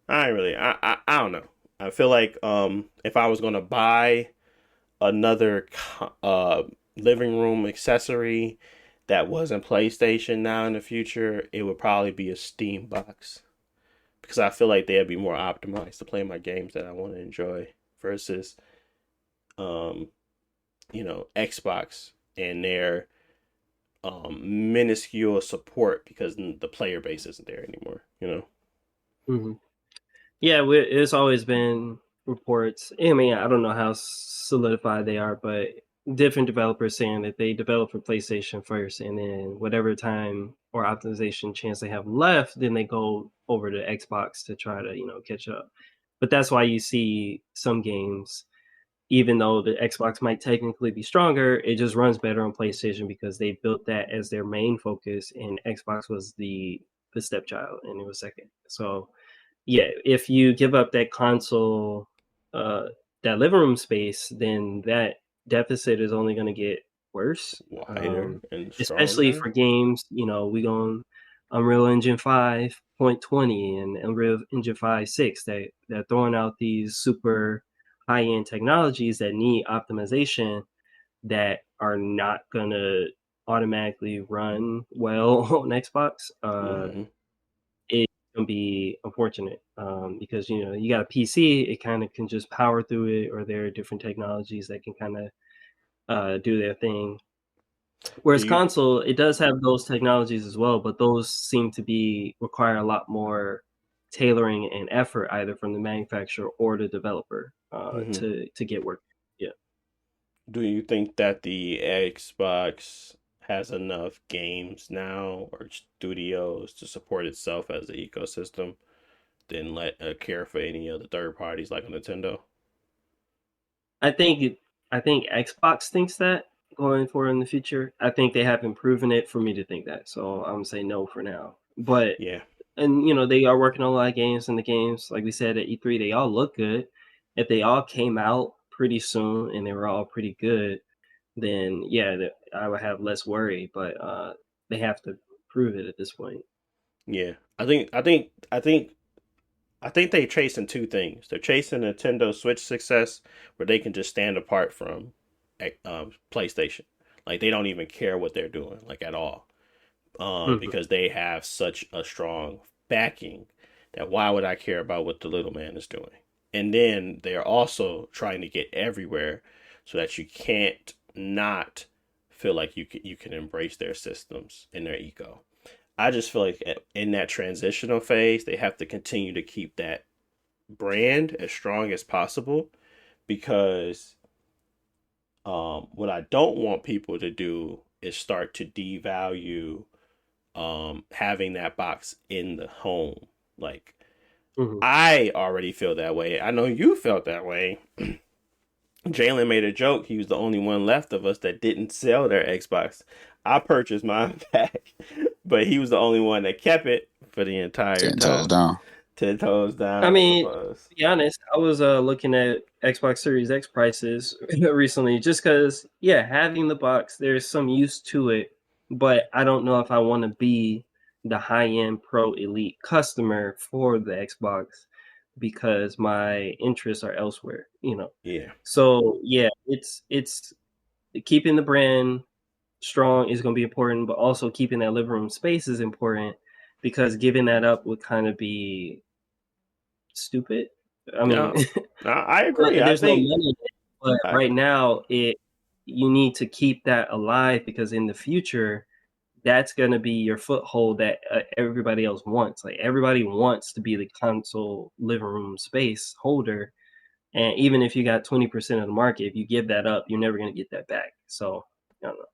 [SPEAKER 2] I don't know. I feel like if I was gonna buy another living room accessory that wasn't PlayStation now in the future, it would probably be a Steam box because I feel like they'd be more optimized to play my games that I want to enjoy versus um Xbox and their minuscule support because the player base isn't there anymore.
[SPEAKER 3] Mhm. Yeah, it's always been reports. I mean, I don't know how solidified they are, but different developers saying that they develop for PlayStation first, and then whatever time or optimization chance they have left, then they go over to Xbox to try to catch up. But that's why you see some games, even though the Xbox might technically be stronger, it just runs better on PlayStation because they built that as their main focus, and Xbox was the stepchild, and it was second. So yeah, if you give up that console, uh, that living room space, then that deficit is only going to get worse.
[SPEAKER 2] Wider and
[SPEAKER 3] Especially
[SPEAKER 2] stronger.
[SPEAKER 3] for games, we go on Unreal Engine 5.20 and Unreal Engine 5.6 that throwing out these super high end technologies that need optimization that are not going to automatically run well on Xbox.
[SPEAKER 2] Hmm.
[SPEAKER 3] It's gonna be unfortunate because you got a PC, it kind of can just power through it, or there are different technologies that can kind of do their thing.
[SPEAKER 2] Do
[SPEAKER 3] Whereas
[SPEAKER 2] you
[SPEAKER 3] console, it does have those technologies as well, but those seem to be require a lot more tailoring and effort either from the manufacturer or the developer
[SPEAKER 2] mhm.
[SPEAKER 3] to get work. Yeah.
[SPEAKER 2] Do you think that the Xbox has enough games now or studios to support itself as an ecosystem? Than let care for any other third parties like a Nintendo.
[SPEAKER 3] I think I think Xbox thinks that going forward in the future. I think they haven't proven it for me to think that. So I'm gonna say no for now. But
[SPEAKER 2] Yeah,
[SPEAKER 3] and they are working on a lot of games, and the games, like we said at E3, they all look good. If they all came out pretty soon and they were all pretty good, then yeah, I would have less worry. But they have to prove it at this point.
[SPEAKER 2] yeah. I think I think they're chasing two things. They're chasing Nintendo Switch success, where they can just stand apart from PlayStation. Like they don't even care what they're doing, like at all,
[SPEAKER 3] Mhm.
[SPEAKER 2] because they have such a strong backing that why would I care about what the little man is doing? And then they're also trying to get everywhere so that you can't not feel like you can embrace their systems and their eco. I just feel like in that transitional phase, they have to continue to keep that brand as strong as possible because what I don't want people to do is start to devalue having that box in the home. Like
[SPEAKER 3] Mhm.
[SPEAKER 2] I already feel that way. I know you felt that way. Jalen made a joke. He was the only one left of us that didn't sell their Xbox. I purchased mine back, but he was the only one that kept it for the entire
[SPEAKER 4] 10 toes
[SPEAKER 2] time.
[SPEAKER 4] down.
[SPEAKER 2] 10 toes
[SPEAKER 3] I
[SPEAKER 2] down, I
[SPEAKER 3] mean,
[SPEAKER 2] suppose.
[SPEAKER 3] to be honest, I was looking at Xbox Series X prices recently, just because, yeah, having the box, there's some use to it, but I don't know if I want to be the high end pro elite customer for the Xbox because my interests are elsewhere, you know.
[SPEAKER 2] Yeah.
[SPEAKER 3] So yeah, it's keeping the brand strong is going to be important, but also keeping that living room space is important because giving that up would kind of be stupid. I mean,
[SPEAKER 2] No, I agree. I
[SPEAKER 3] there's no
[SPEAKER 2] think
[SPEAKER 3] money in it, but
[SPEAKER 2] I,
[SPEAKER 3] right now you need to keep that alive because in the future that's going to be your foothold that everybody else wants. Like everybody wants to be the console living room space holder, and even if you got 20% of the market, if you give that up, you're never going to get that back. So I don't know.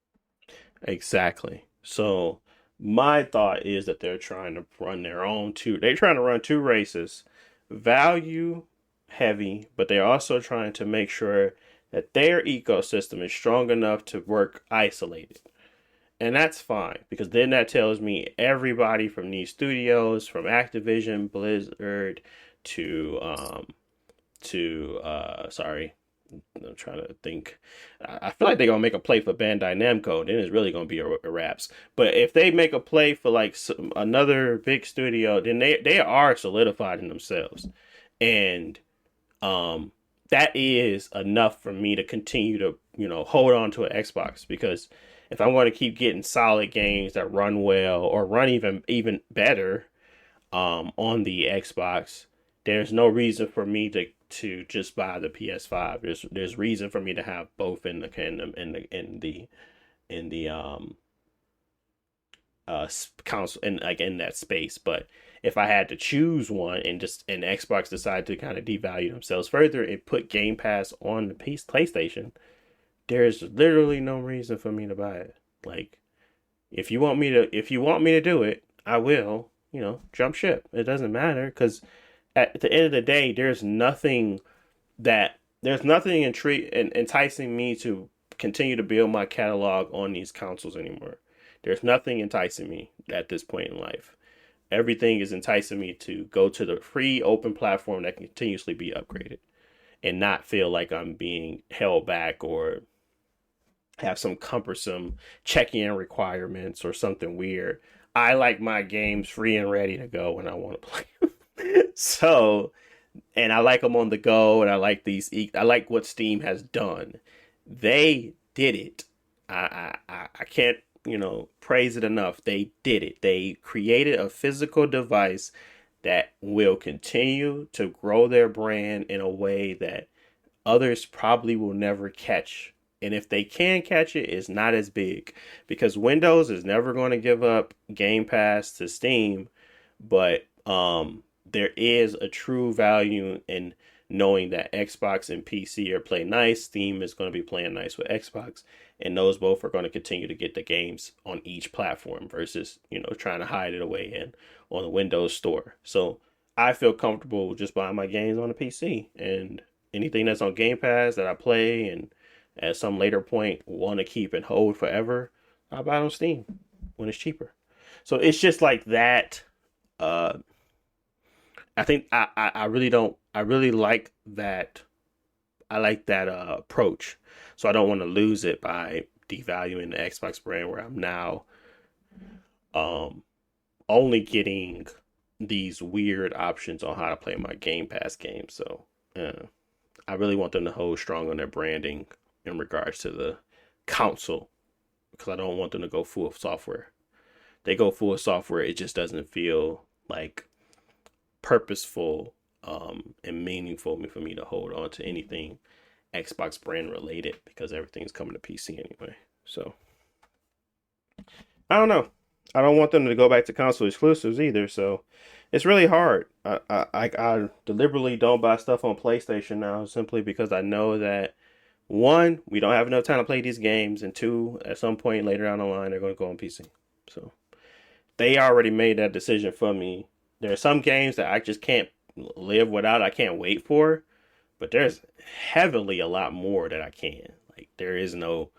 [SPEAKER 2] exactly. So my thought is that they're trying to run their own two. They're trying to run two races, value heavy, but they're also trying to make sure that their ecosystem is strong enough to work isolated. And that's fine because then that tells me everybody from these studios, from Activision, Blizzard, to sorry, I'm trying to think. I feel like they're gonna make a play for Bandai Namco, then it's really gonna be a wraps. But if they make a play for like another big studio, then they are solidified in themselves, and um, that is enough for me to continue to hold on to an Xbox because if I'm going to keep getting solid games that run well or run even better on the Xbox, there's no reason for me to just buy the PS5. There's reason for me to have both in the kingdom in the console and like in that space. But if I had to choose one and Xbox decided to kind of devalue themselves further and put Game Pass on the PlayStation, there's literally no reason for me to buy it. Like if you want me to do it, I will, jump ship. It doesn't matter because at the end of the day, there's nothing enticing me to continue to build my catalog on these consoles anymore. There's nothing enticing me at this point in life. Everything is enticing me to go to the free open platform that can continuously be upgraded and not feel like I'm being held back or have some cumbersome check-in requirements or something weird. I like my games free and ready to go when I want to play them. So, and I like them on the go, and I like I like what Steam has done. They did it. I can't praise it enough. They did it. They created a physical device that will continue to grow their brand in a way that others probably will never catch. And if they can catch it, it's not as big because Windows is never going to give up Game Pass to Steam, but there is a true value in knowing that Xbox and PC are playing nice. Steam is going to be playing nice with Xbox, and those both are going to continue to get the games on each platform versus trying to hide it away in on the Windows Store. So I feel comfortable just buying my games on the PC and anything that's on Game Pass that I play and at some later point want to keep and hold forever, I'll buy it on Steam when it's cheaper. So it's just like that. Uh, I think I really don't. I really like that. I like that approach. So I don't want to lose it by devaluing the Xbox brand where I'm now um only getting these weird options on how to play my Game Pass games. So I really want them to hold strong on their branding in regards to the console, because I don't want them to go full of software. They go full of software, it just doesn't feel like purposeful and meaningful for me to hold on to anything Xbox brand related, because everything's coming to PC anyway. So I don't know. I don't want them to go back to console exclusives either. So it's really hard. I deliberately don't buy stuff on PlayStation now, simply because I know that, one, we don't have enough time to play these games, and two, at some point later down the line, they're going to go on PC. So they already made that decision for me. There are some games that I just can't live without. I can't wait for, but there's heavily a lot more that I can. Like there is no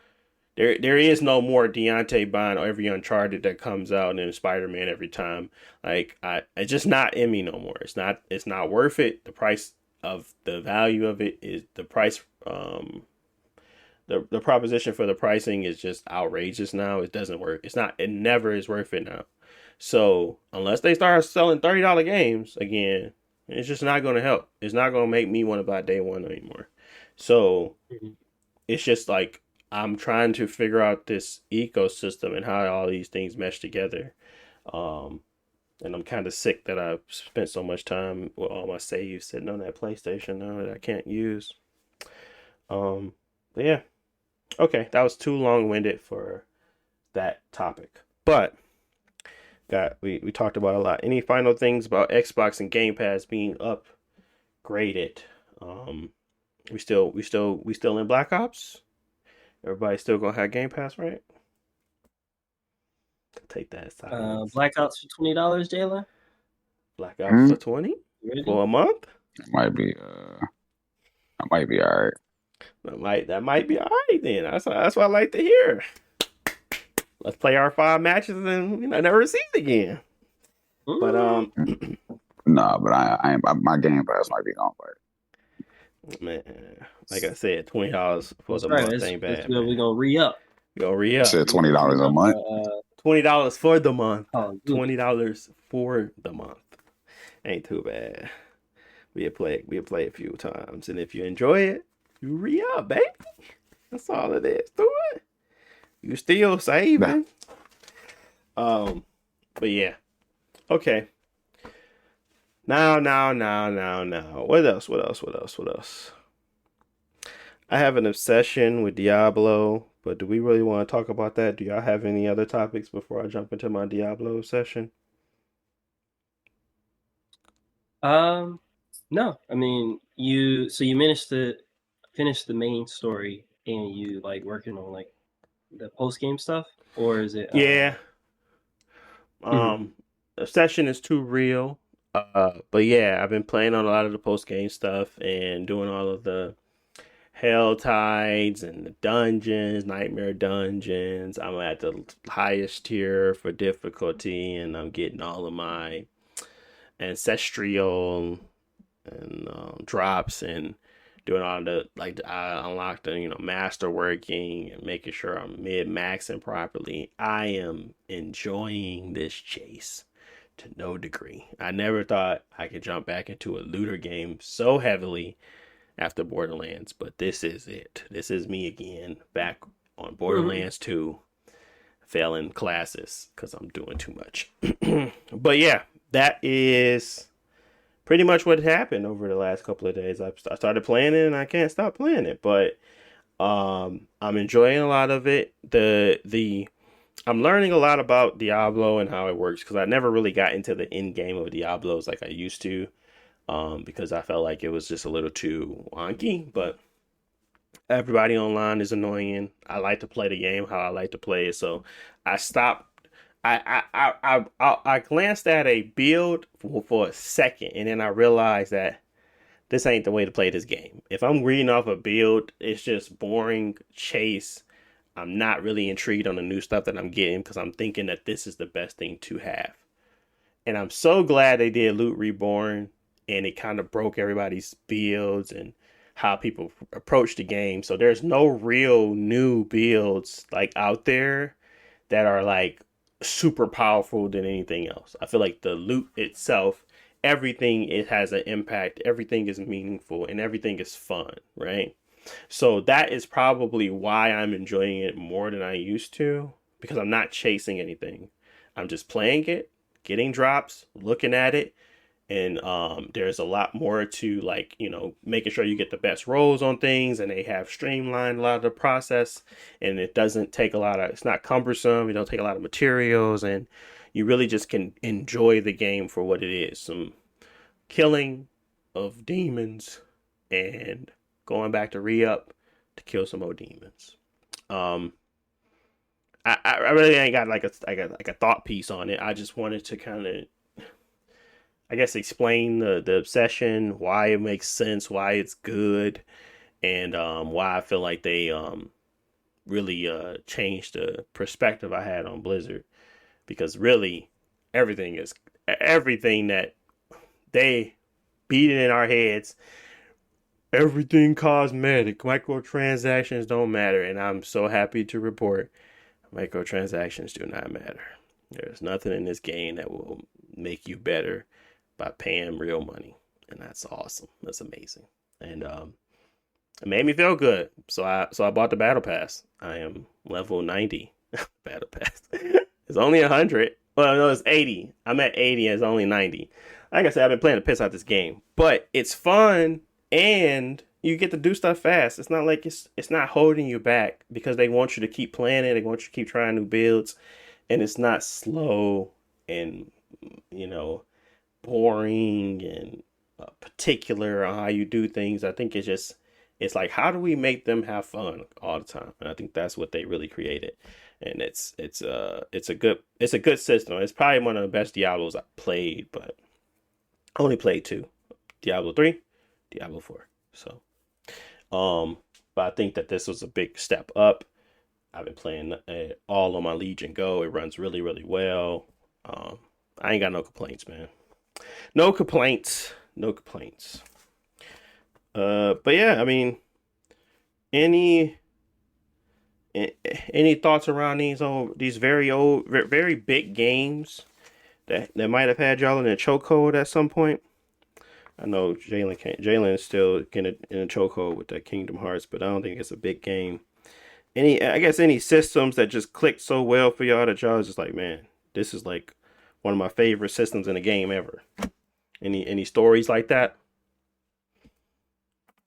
[SPEAKER 2] more Deontay buying every Uncharted that comes out and Spider-Man every time. Like it's just not in me no more. It's not worth it. The price of the value of it is the price. The proposition for the pricing is just outrageous now. It doesn't work. It never is worth it now. So unless they start selling $30 games again, it's just not going to help. It's not going to make me want to buy day one anymore. So it's just like, I'm trying to figure out this ecosystem and how all these things mesh together. And I'm kind of sick that I've spent so much time with all my saves sitting on that PlayStation now that I can't use. But yeah. Okay, that was too long-winded for that topic. But we talked about a lot. Any final things about Xbox and Game Pass being upgraded? We still in Black Ops? Everybody still gonna have Game Pass, right? Take that aside.
[SPEAKER 3] Black Ops for $20, Jayla?
[SPEAKER 2] Black Ops for 20 for a month?
[SPEAKER 4] That might be all right.
[SPEAKER 2] That might be all right then. That's what I like to hear. Let's play our 5 matches and never see it again. But
[SPEAKER 4] no, but I my Game Pass might be gone for it.
[SPEAKER 2] Man, like I said, $20 for the month ain't bad.
[SPEAKER 3] We're gonna re-up.
[SPEAKER 4] Said $20 a month.
[SPEAKER 2] $20 for the month.
[SPEAKER 3] Oh,
[SPEAKER 2] $20 for the month. Ain't too bad. We'll play a few times, and if you enjoy it, you re-up, baby. That's all it is to it. You still saving. But yeah. Okay. Now. What else? I have an obsession with Diablo, but do we really want to talk about that? Do y'all have any other topics before I jump into my Diablo obsession?
[SPEAKER 3] No. I mean, you managed to finish the main story, and you like working on like the post game stuff, or is it?
[SPEAKER 2] Yeah. Obsession is too real. But yeah, I've been playing on a lot of the post game stuff and doing all of the Hell Tides and the dungeons, Nightmare Dungeons. I'm at the highest tier for difficulty, and I'm getting all of my ancestral and drops, and doing all the I unlocked the master working and making sure I'm mid-maxing properly. I am enjoying this chase to no degree. I never thought I could jump back into a looter game so heavily after Borderlands, but this is it. This is me again, back on Borderlands 2, failing classes because I'm doing too much. But yeah, that is pretty much what happened over the last couple of days. I started playing it and I can't stop playing it, but I'm enjoying a lot of it. I'm learning a lot about Diablo and how it works, because I never really got into the end game of Diablos like I used to. Because I felt like it was just a little too wonky, but everybody online is annoying. I like to play the game how I like to play it, so I stopped. I glanced at a build for a second, and then I realized that this ain't the way to play this game. If I'm reading off a build, it's just boring chase. I'm not really intrigued on the new stuff that I'm getting, because I'm thinking that this is the best thing to have. And I'm so glad they did Loot Reborn, and it kind of broke everybody's builds and how people approach the game. So there's no real new builds like out there that are like super powerful than anything else. I feel like the loot itself, everything, it has an impact, everything is meaningful, and everything is fun, right? So that is probably why I'm enjoying it more than I used to, because I'm not chasing anything. I'm just playing it, getting drops, looking at it, and there's a lot more to, like, making sure you get the best rolls on things, and they have streamlined a lot of the process, and it doesn't take a lot of, it's not cumbersome, you don't take a lot of materials, and you really just can enjoy the game for what it is, some killing of demons and going back to re-up to kill some more demons. um I really ain't got like a thought piece on it. I just wanted to kind of, I guess, explain the obsession, why it makes sense, why it's good, and why I feel like they really changed the perspective I had on Blizzard. Because really, everything is everything that they beat it in our heads. Everything cosmetic. Microtransactions don't matter, and I'm so happy to report microtransactions do not matter. There's nothing in this game that will make you better by paying real money, and that's awesome. That's amazing, and it made me feel good. So I bought the battle pass. I am level 90. Battle pass. It's only 100. Well, no, it's 80. I'm at 80 and it's only 90. Like I said, I've been playing the piss out this game, but it's fun and you get to do stuff fast. It's not like it's not holding you back because they want you to keep playing it. They want you to keep trying new builds, and it's not slow and, you know, boring and particular on how you do things. I think it's like, how do we make them have fun all the time? And I think that's what they really created. And it's a good system. It's probably one of the best Diablos I played, but I only played two. Diablo 3, Diablo 4. So but I think that this was a big step up. I've been playing all on my Legion Go. It runs really, really well. I ain't got no complaints, man. No complaints. No complaints. But yeah, I mean, any thoughts around these very old, very big games that might have had y'all in a chokehold at some point? I know Jalen is still in a chokehold with that Kingdom Hearts, but I don't think it's a big game. Any systems that just clicked so well for y'all that y'all was just like, man, this is like one of my favorite systems in the game ever. Any stories like that?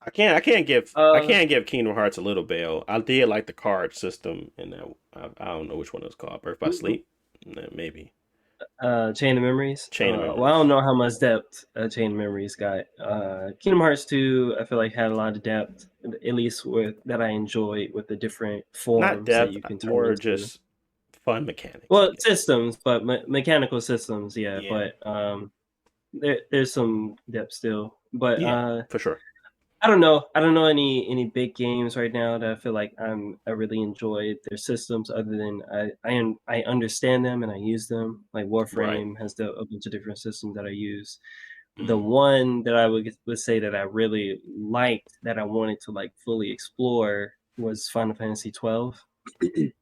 [SPEAKER 2] I can't give Kingdom Hearts a little bail. I did like the card system, and I don't know which one it was called. Birth by Sleep, maybe.
[SPEAKER 3] Chain of Memories.
[SPEAKER 2] Chain of Memories.
[SPEAKER 3] Well, I don't know how much depth Chain of Memories got. Kingdom Hearts 2, I feel like had a lot of depth, at least with that I enjoyed with the different forms
[SPEAKER 2] Not depth,
[SPEAKER 3] that you can turn
[SPEAKER 2] more
[SPEAKER 3] into.
[SPEAKER 2] just fun mechanics.
[SPEAKER 3] Well, systems, but mechanical systems, yeah. But there's some depth still. But
[SPEAKER 2] yeah, for sure.
[SPEAKER 3] I don't know. I don't know any big games right now that I feel like I really enjoyed their systems. Other than I understand them and I use them. Like Warframe has a bunch of different systems that I use. The one that I would say that I really liked that I wanted to like fully explore was Final Fantasy 12. In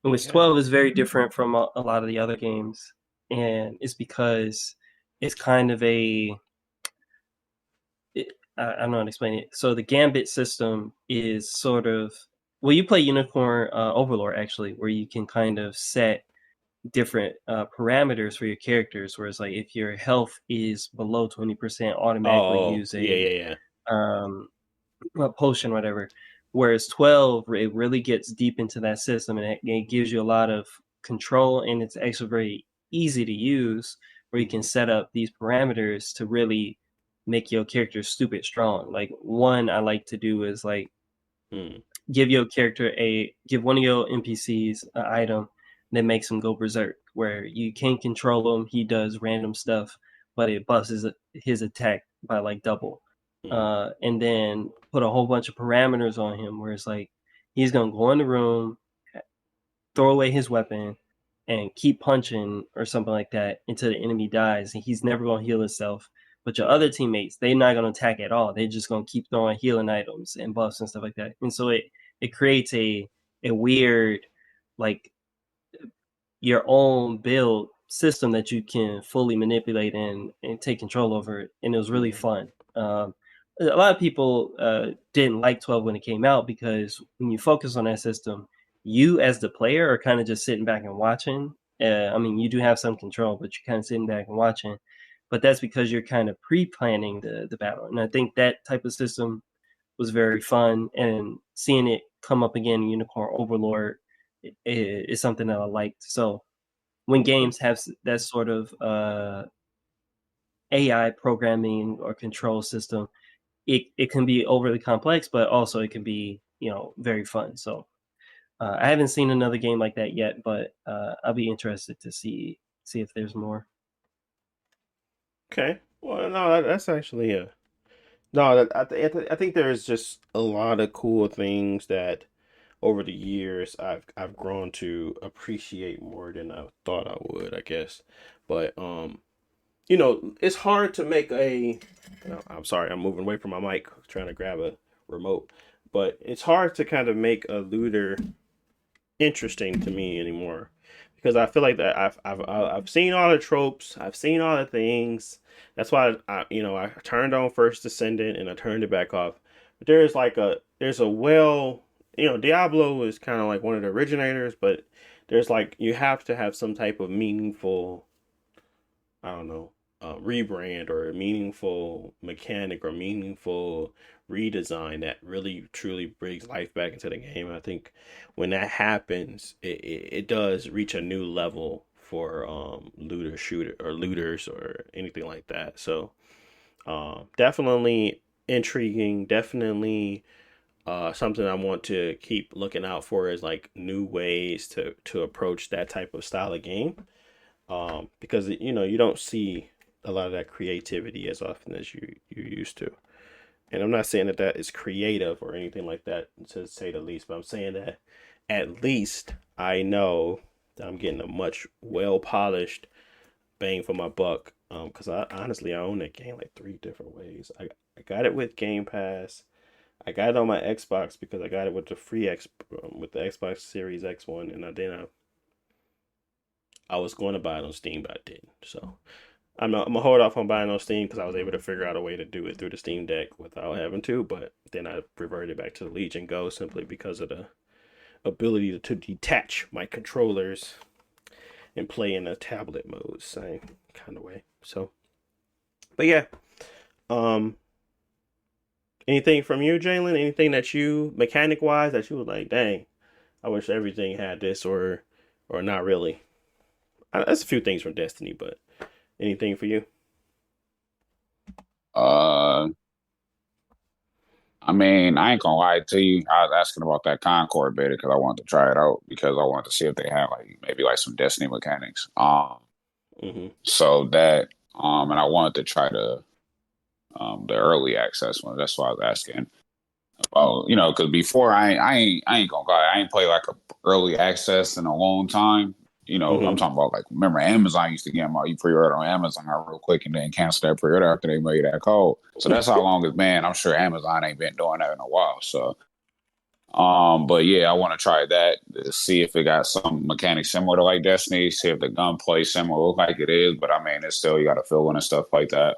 [SPEAKER 3] which 12 is very different from a lot of the other games, and it's because it's kind of I don't know how to explain it. So the Gambit system is sort of, well, you play Unicorn Overlord actually, where you can kind of set different parameters for your characters. Whereas like if your health is below 20%, automatically use a potion, whatever. Whereas 12, it really gets deep into that system, and it gives you a lot of control, and it's actually very easy to use, where you can set up these parameters to really make your character stupid strong. Like one I like to do is like give one of your NPCs an item that makes him go berserk, where you can't control him. He does random stuff, but it busts his attack by like double. And then put a whole bunch of parameters on him where it's like he's gonna go in the room, throw away his weapon, and keep punching or something like that until the enemy dies, and he's never gonna heal himself. But your other teammates, they're not gonna attack at all. They're just gonna keep throwing healing items and buffs and stuff like that. And so it creates a weird, like, your own build system that you can fully manipulate and take control over it. And it was really fun. A lot of people didn't like 12 when it came out because when you focus on that system, you as the player are kind of just sitting back and watching. I mean, you do have some control, but you're kind of sitting back and watching. But that's because you're kind of pre-planning the battle. And I think that type of system was very fun. And seeing it come up again in Unicorn Overlord is something that I liked. So when games have that sort of AI programming or control system, it can be overly complex, but also it can be, very fun. So I haven't seen another game like that yet, but I'll be interested to see if there's more.
[SPEAKER 2] Okay. Well, no, that's actually a no. I think there is just a lot of cool things that over the years I've grown to appreciate more than I thought I would, I guess. But it's hard to make a. No, I'm sorry, I'm moving away from my mic, trying to grab a remote. But it's hard to kind of make a looter interesting to me anymore because I feel like that I've seen all the tropes, I've seen all the things. That's why I turned on First Descendant and I turned it back off. But there's a Diablo is kind of like one of the originators, but there's like you have to have some type of meaningful, I don't know, rebrand or a meaningful mechanic or meaningful redesign that really truly brings life back into the game. I think when that happens, it does reach a new level for looters or anything like that. So definitely intriguing, definitely something I want to keep looking out for is like new ways to approach that type of style of game. Because you don't see a lot of that creativity as often as you used to. And I'm not saying that that is creative or anything like that, to say the least, but I'm saying that at least I know that I'm getting a much well polished bang for my buck. Because I honestly I own that game like three different ways. I got it with Game Pass. I got it on my Xbox because I got it with the free with the Xbox Series X one, and I was going to buy it on Steam, but I didn't. So I'm gonna hold off on buying on Steam because I was able to figure out a way to do it through the Steam Deck without having to. But then I reverted back to the Legion Go simply because of the ability to detach my controllers and play in a tablet mode, same kind of way. So, but yeah, um, anything from you, Jalen? Anything that you mechanic wise that you was like, dang, I wish everything had this or not really. That's a few things from Destiny, but anything for you?
[SPEAKER 4] Uh, I mean, I ain't gonna lie to you. I was asking about that Concord beta because I wanted to try it out because I wanted to see if they had like maybe like some Destiny mechanics.
[SPEAKER 2] Mm-hmm.
[SPEAKER 4] So that and I wanted to try the early access one. That's why I was asking. Because before I ain't gonna lie, I ain't played like a early access in a long time. I'm
[SPEAKER 2] Mm-hmm.
[SPEAKER 4] talking about like remember Amazon used to get them all. You pre-order on Amazon real quick and then cancel that pre-order after they made that code. So that's how long it's been. I'm sure Amazon ain't been doing that in a while. So but yeah, I want to try that to see if it got some mechanics similar to like Destiny, see if the gunplay similar look like it is. But I mean, it's still you got to fill in and stuff like that.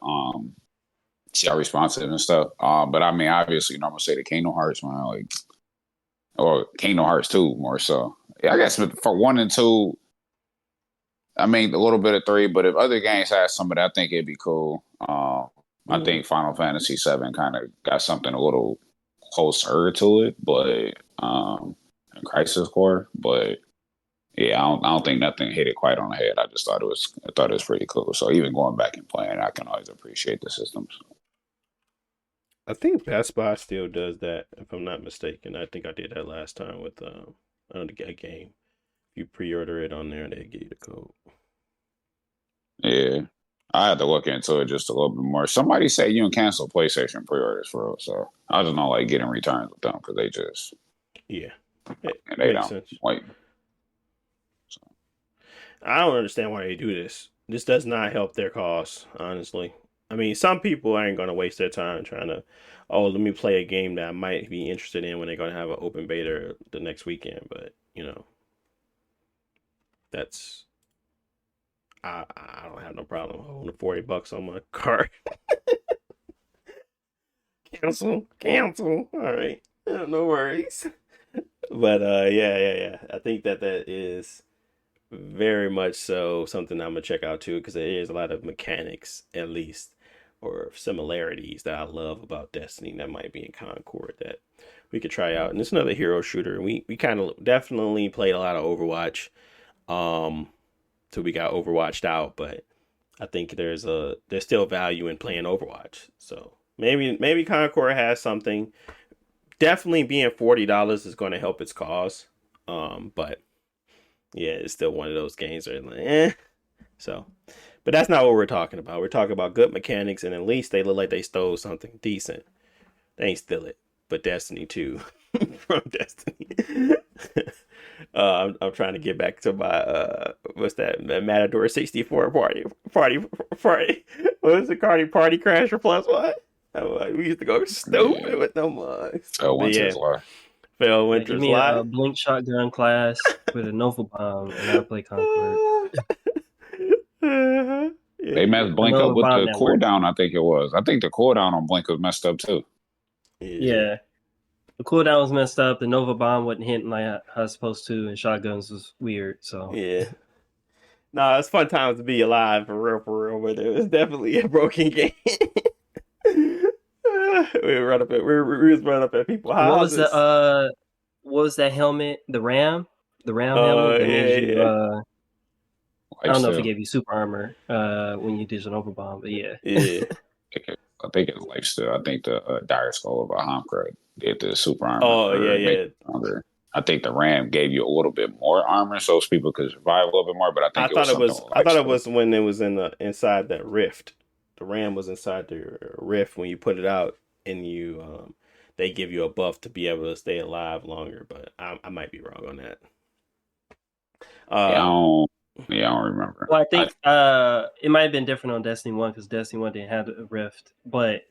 [SPEAKER 4] See how responsive and stuff. But I mean, obviously, I'm gonna say the Kingdom Hearts one, like, or Kingdom Hearts 2 more so. Yeah, I guess for 1 and 2, I mean, a little bit of 3, but if other games had some of that, I think it'd be cool. I
[SPEAKER 2] Mm-hmm.
[SPEAKER 4] think Final Fantasy 7 kind of got something a little closer to it, but Crisis Core, but yeah, I don't think nothing hit it quite on the head. I just thought it was pretty cool. So even going back and playing, I can always appreciate the systems.
[SPEAKER 2] I think Best Buy still does that, if I'm not mistaken. I think I did that last time with a game. If you pre-order it on there, they give you the code.
[SPEAKER 4] Yeah. I had to look into it just a little bit more. Somebody said you can cancel PlayStation pre-orders for real, so I just don't like getting returns with them because they just
[SPEAKER 2] Yeah, it
[SPEAKER 4] and they
[SPEAKER 2] makes
[SPEAKER 4] don't
[SPEAKER 2] sense.
[SPEAKER 4] like. So.
[SPEAKER 2] I don't understand why they do this. This does not help their cause, honestly. I mean, some people ain't gonna waste their time trying to, oh, let me play a game that I might be interested in when they're gonna have an open beta the next weekend. But that's I don't have no problem holding $40 on my card. Cancel. All right, no worries. But yeah. I think that is very much so something I'm gonna check out too, because there is a lot of mechanics, at least, or similarities that I love about Destiny that might be in Concord that we could try out. And it's another hero shooter. We kind of definitely played a lot of Overwatch, so we got Overwatched out. But I think there's still value in playing Overwatch. So maybe Concord has something. Definitely being $40 is going to help its cause. But yeah, it's still one of those games where it's like, eh. So, but that's not what we're talking about. We're talking about good mechanics, and at least they look like they stole something decent. They ain't steal it, but Destiny 2 from Destiny. I'm trying to get back to my what's that Matador 64 party. What was it? Party Crasher plus what? We used to go stupid with them mugs.
[SPEAKER 4] Winter's Life.
[SPEAKER 2] Fell
[SPEAKER 3] Give
[SPEAKER 2] Winter's
[SPEAKER 3] me
[SPEAKER 2] Life.
[SPEAKER 3] a blink shotgun class with a Nova bomb, and I'll play Concord.
[SPEAKER 4] They messed Blink up with the cooldown, I think it was. I think the cooldown on Blink was messed up too.
[SPEAKER 3] Yeah. The cooldown was messed up. The Nova bomb wasn't hitting like how it's supposed to, and shotguns was weird. So
[SPEAKER 2] yeah. No, it's fun times to be alive for real. But it was definitely a broken game. we was running up at people's houses.
[SPEAKER 3] What was that helmet? The Ram helmet that made you. I don't know if it gave you super armor when you did an overbomb, but yeah.
[SPEAKER 4] I think it's lifesteal. I think the Dire Skull of a Homcrud did the super armor.
[SPEAKER 2] Oh yeah.
[SPEAKER 4] Stronger. I think the Ram gave you a little bit more armor, so people could survive a little bit more. But I thought it
[SPEAKER 2] was when it was inside that rift. The Ram was inside the rift when you put it out, and you they give you a buff to be able to stay alive longer. But I might be wrong on that.
[SPEAKER 4] I don't remember.
[SPEAKER 3] Well, I think it might have been different on Destiny 1 because Destiny 1 didn't have a rift. But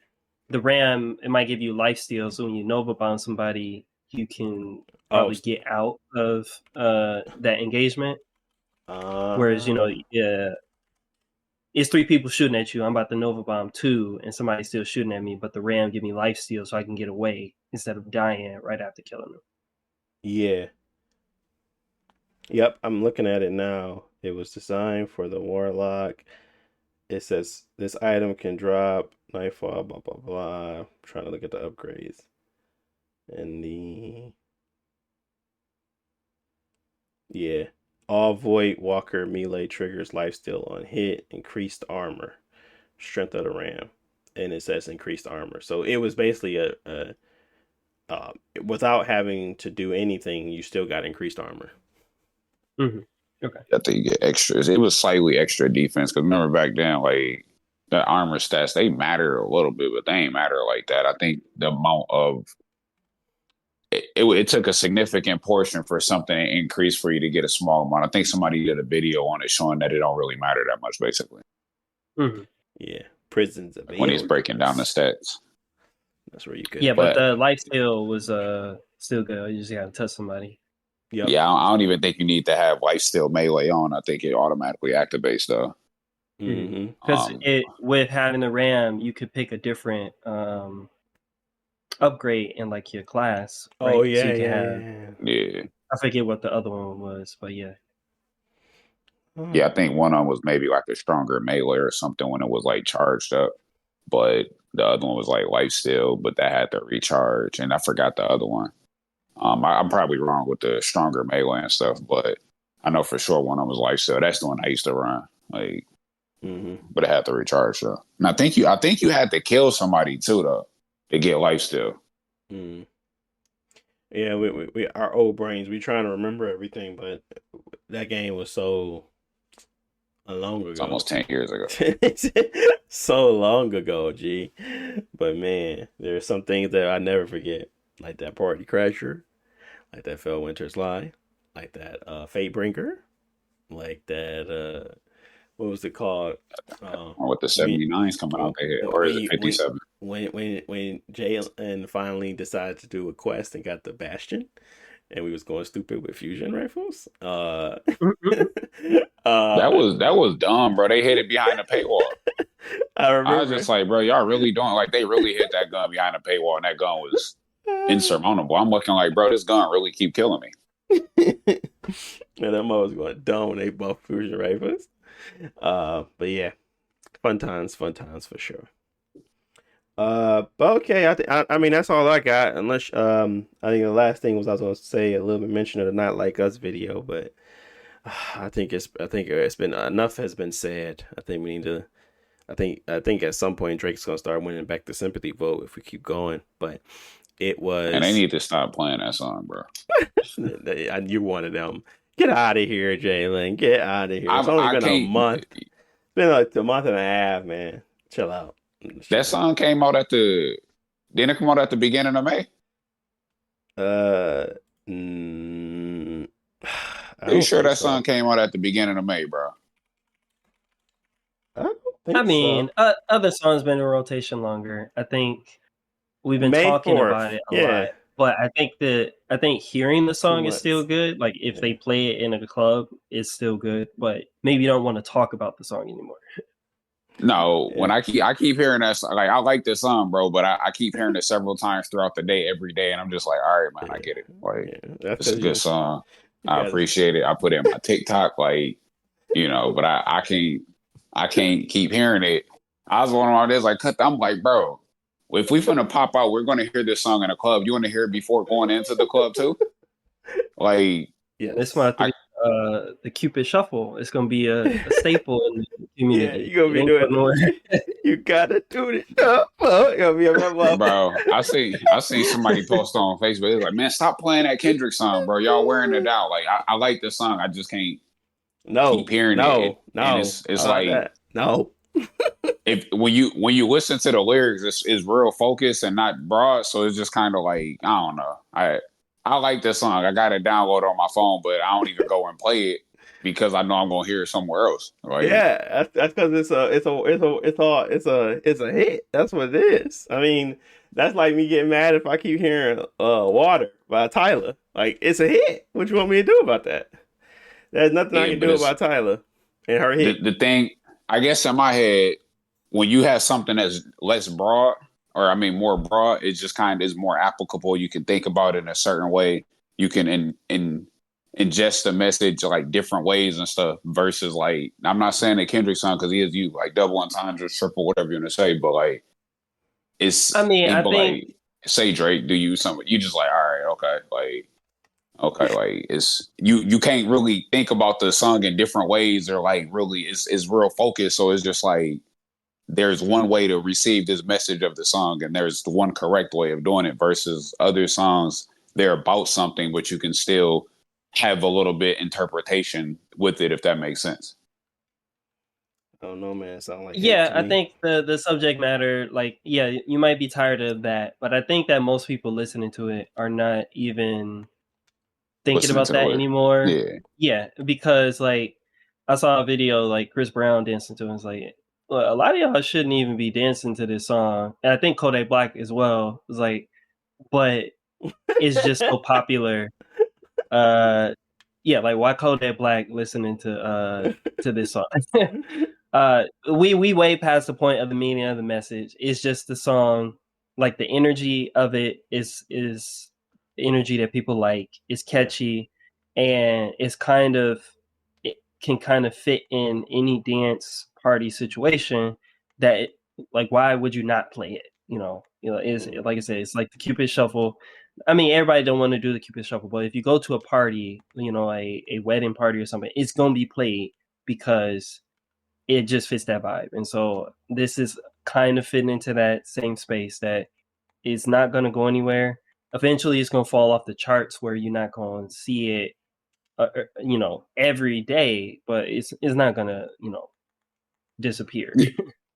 [SPEAKER 3] the Ram, it might give you lifesteal. So when you Nova bomb somebody, you can probably get out of that engagement. Whereas, it's 3 people shooting at you. I'm about to Nova bomb 2, and somebody's still shooting at me. But the Ram give me lifesteal so I can get away instead of dying right after killing them.
[SPEAKER 2] Yeah. Yep, I'm looking at it now. It was designed for the Warlock. It says this item can drop Nightfall, blah, blah, blah. I'm trying to look at the upgrades. And all Void Walker melee triggers lifesteal on hit, increased armor, strength of the Ram. And it says increased armor. So it was basically without having to do anything, you still got increased armor.
[SPEAKER 3] Mm-hmm. Okay.
[SPEAKER 4] I think you get extras. It was slightly extra defense because remember back then, like the armor stats, they matter a little bit, but they ain't matter like that. I think the amount of it took a significant portion for something to increase for you to get a small amount. I think somebody did a video on it showing that it don't really matter that much, basically.
[SPEAKER 3] Mm-hmm.
[SPEAKER 2] Yeah, prisons
[SPEAKER 4] when he's breaking down the stats.
[SPEAKER 2] That's where you could.
[SPEAKER 3] Yeah, but the lifesteal was still good. You just got to touch somebody.
[SPEAKER 2] Yep.
[SPEAKER 4] Yeah, I don't even think you need to have lifesteal melee on. I think it automatically activates though.
[SPEAKER 3] Because with having the Ram, you could pick a different upgrade in like your class. Right?
[SPEAKER 2] Oh yeah,
[SPEAKER 3] so
[SPEAKER 4] yeah.
[SPEAKER 3] I forget what the other one was, but yeah.
[SPEAKER 4] Yeah, I think one of them was maybe like a stronger melee or something when it was like charged up, but the other one was like lifesteal, but that had to recharge, and I forgot the other one. I'm probably wrong with the stronger melee and stuff, but I know for sure one of them was lifesteal. That's the one I used to run, like, but it had to recharge though. And I think you had to kill somebody too though to get lifesteal.
[SPEAKER 2] Yeah, we our old brains. We trying to remember everything, but that game was so long ago.
[SPEAKER 4] It's almost 10 years ago.
[SPEAKER 2] So long ago, G. But man, there are some things that I never forget. Like that Party Crasher, like that Fell Winter's Lie, like that Fatebringer, like that what was it called?
[SPEAKER 4] With the 79s coming out there, or is it 57?
[SPEAKER 2] When Jalen finally decided to do a quest and got the Bastion, and we was going stupid with fusion rifles.
[SPEAKER 4] That was dumb, bro. They hid it behind the paywall.
[SPEAKER 2] I
[SPEAKER 4] I was
[SPEAKER 2] remember.
[SPEAKER 4] just like, bro, y'all really doing like they really hid that gun behind the paywall, and that gun was insurmountable. I'm looking like, bro, this gun really keep killing me.
[SPEAKER 2] And them was going dumb when they buff fusion rifles. But yeah, fun times for sure. But okay, I mean that's all I got. Unless I think the last thing was I was gonna say a little bit mention of the Not Like Us video, but I think it's been enough has been said. I think we need to. I think at some point Drake's gonna start winning back the sympathy vote if we keep going. But it was,
[SPEAKER 4] and they need to stop playing that song, bro.
[SPEAKER 2] You wanted them. Get out of here, Jalen. Get out of here. It's only been a month. It's been like a month and a half, man. Chill out.
[SPEAKER 4] That song came out didn't it come out at the beginning of May? Are you sure that song came out at the beginning of May, bro?
[SPEAKER 3] I mean, other songs been in rotation longer. I think we've been talking about it a lot. But I think hearing the song is still good. Like if they play it in a club, it's still good. But maybe you don't want to talk about the song anymore.
[SPEAKER 4] No, when I keep hearing that, like I like this song, bro, but I keep hearing it several times throughout the day, every day, and I'm just like, all right, man, I get it. Like it's a good song. I appreciate it. I put it in my TikTok, like but I can't keep hearing it. I was one of those like cut. I'm like, bro, if we finna pop out, we're gonna hear this song in a club. You want to hear it before going into the club too? Like,
[SPEAKER 3] yeah, this one the Cupid Shuffle. It's gonna be a staple in the community.
[SPEAKER 2] Yeah, you gonna be doing it. You gotta do it.
[SPEAKER 4] Bro, I seen somebody post on Facebook. It's like, man, stop playing that Kendrick song, bro. Y'all wearing it out. Like, I like this song. I just can't keep hearing it. No, it's like
[SPEAKER 2] no.
[SPEAKER 4] When you listen to the lyrics, it's real focused and not broad. So it's just kind of like, I don't know. I like this song. I got it downloaded on my phone, but I don't even go and play it because I know I'm gonna hear it somewhere else. Like,
[SPEAKER 2] yeah, that's because it's a hit. That's what it is. I mean, that's like me getting mad if I keep hearing "Water" by Tyler. Like, it's a hit. What you want me to do about that? There's nothing I can do about Tyler and her hit.
[SPEAKER 4] The thing, I guess, in my head, when you have something that's less broad, or I mean more broad, it's just kind of is more applicable. You can think about it in a certain way. You can ingest the message like different ways and stuff. Versus like, I'm not saying that Kendrick song because he is you like double entendres, triple, whatever you want to say, but like it's.
[SPEAKER 3] I mean, I think
[SPEAKER 4] like, say Drake, do you something? You just like, all right, okay, like it's you can't really think about the song in different ways or like really it's real focused. So it's just like there's one way to receive this message of the song and there's the one correct way of doing it versus other songs. They're about something, but you can still have a little bit interpretation with it, if that makes sense.
[SPEAKER 2] I don't know, man. It sounds like
[SPEAKER 3] I think the subject matter, like, yeah, you might be tired of that, but I think that most people listening to it are not even thinking about that anymore. Yeah, because like I saw a video like Chris Brown dancing to it. And it's like, look, a lot of y'all shouldn't even be dancing to this song, and I think Kodak Black as well. It's like, but it's just so popular. Yeah, like why Kodak Black listening to this song? We way past the point of the meaning of the message. It's just the song, like the energy of it is the energy that people like. It's catchy, and it can kind of fit in any dance party situation. Like, why would you not play it? Is like I said, it's like the Cupid Shuffle. I mean, everybody don't want to do the Cupid Shuffle, but if you go to a party, a wedding party or something, it's gonna be played because it just fits that vibe. And so this is kind of fitting into that same space that it's not gonna go anywhere. Eventually, it's gonna fall off the charts where you're not gonna see it, every day, but it's not gonna, disappear.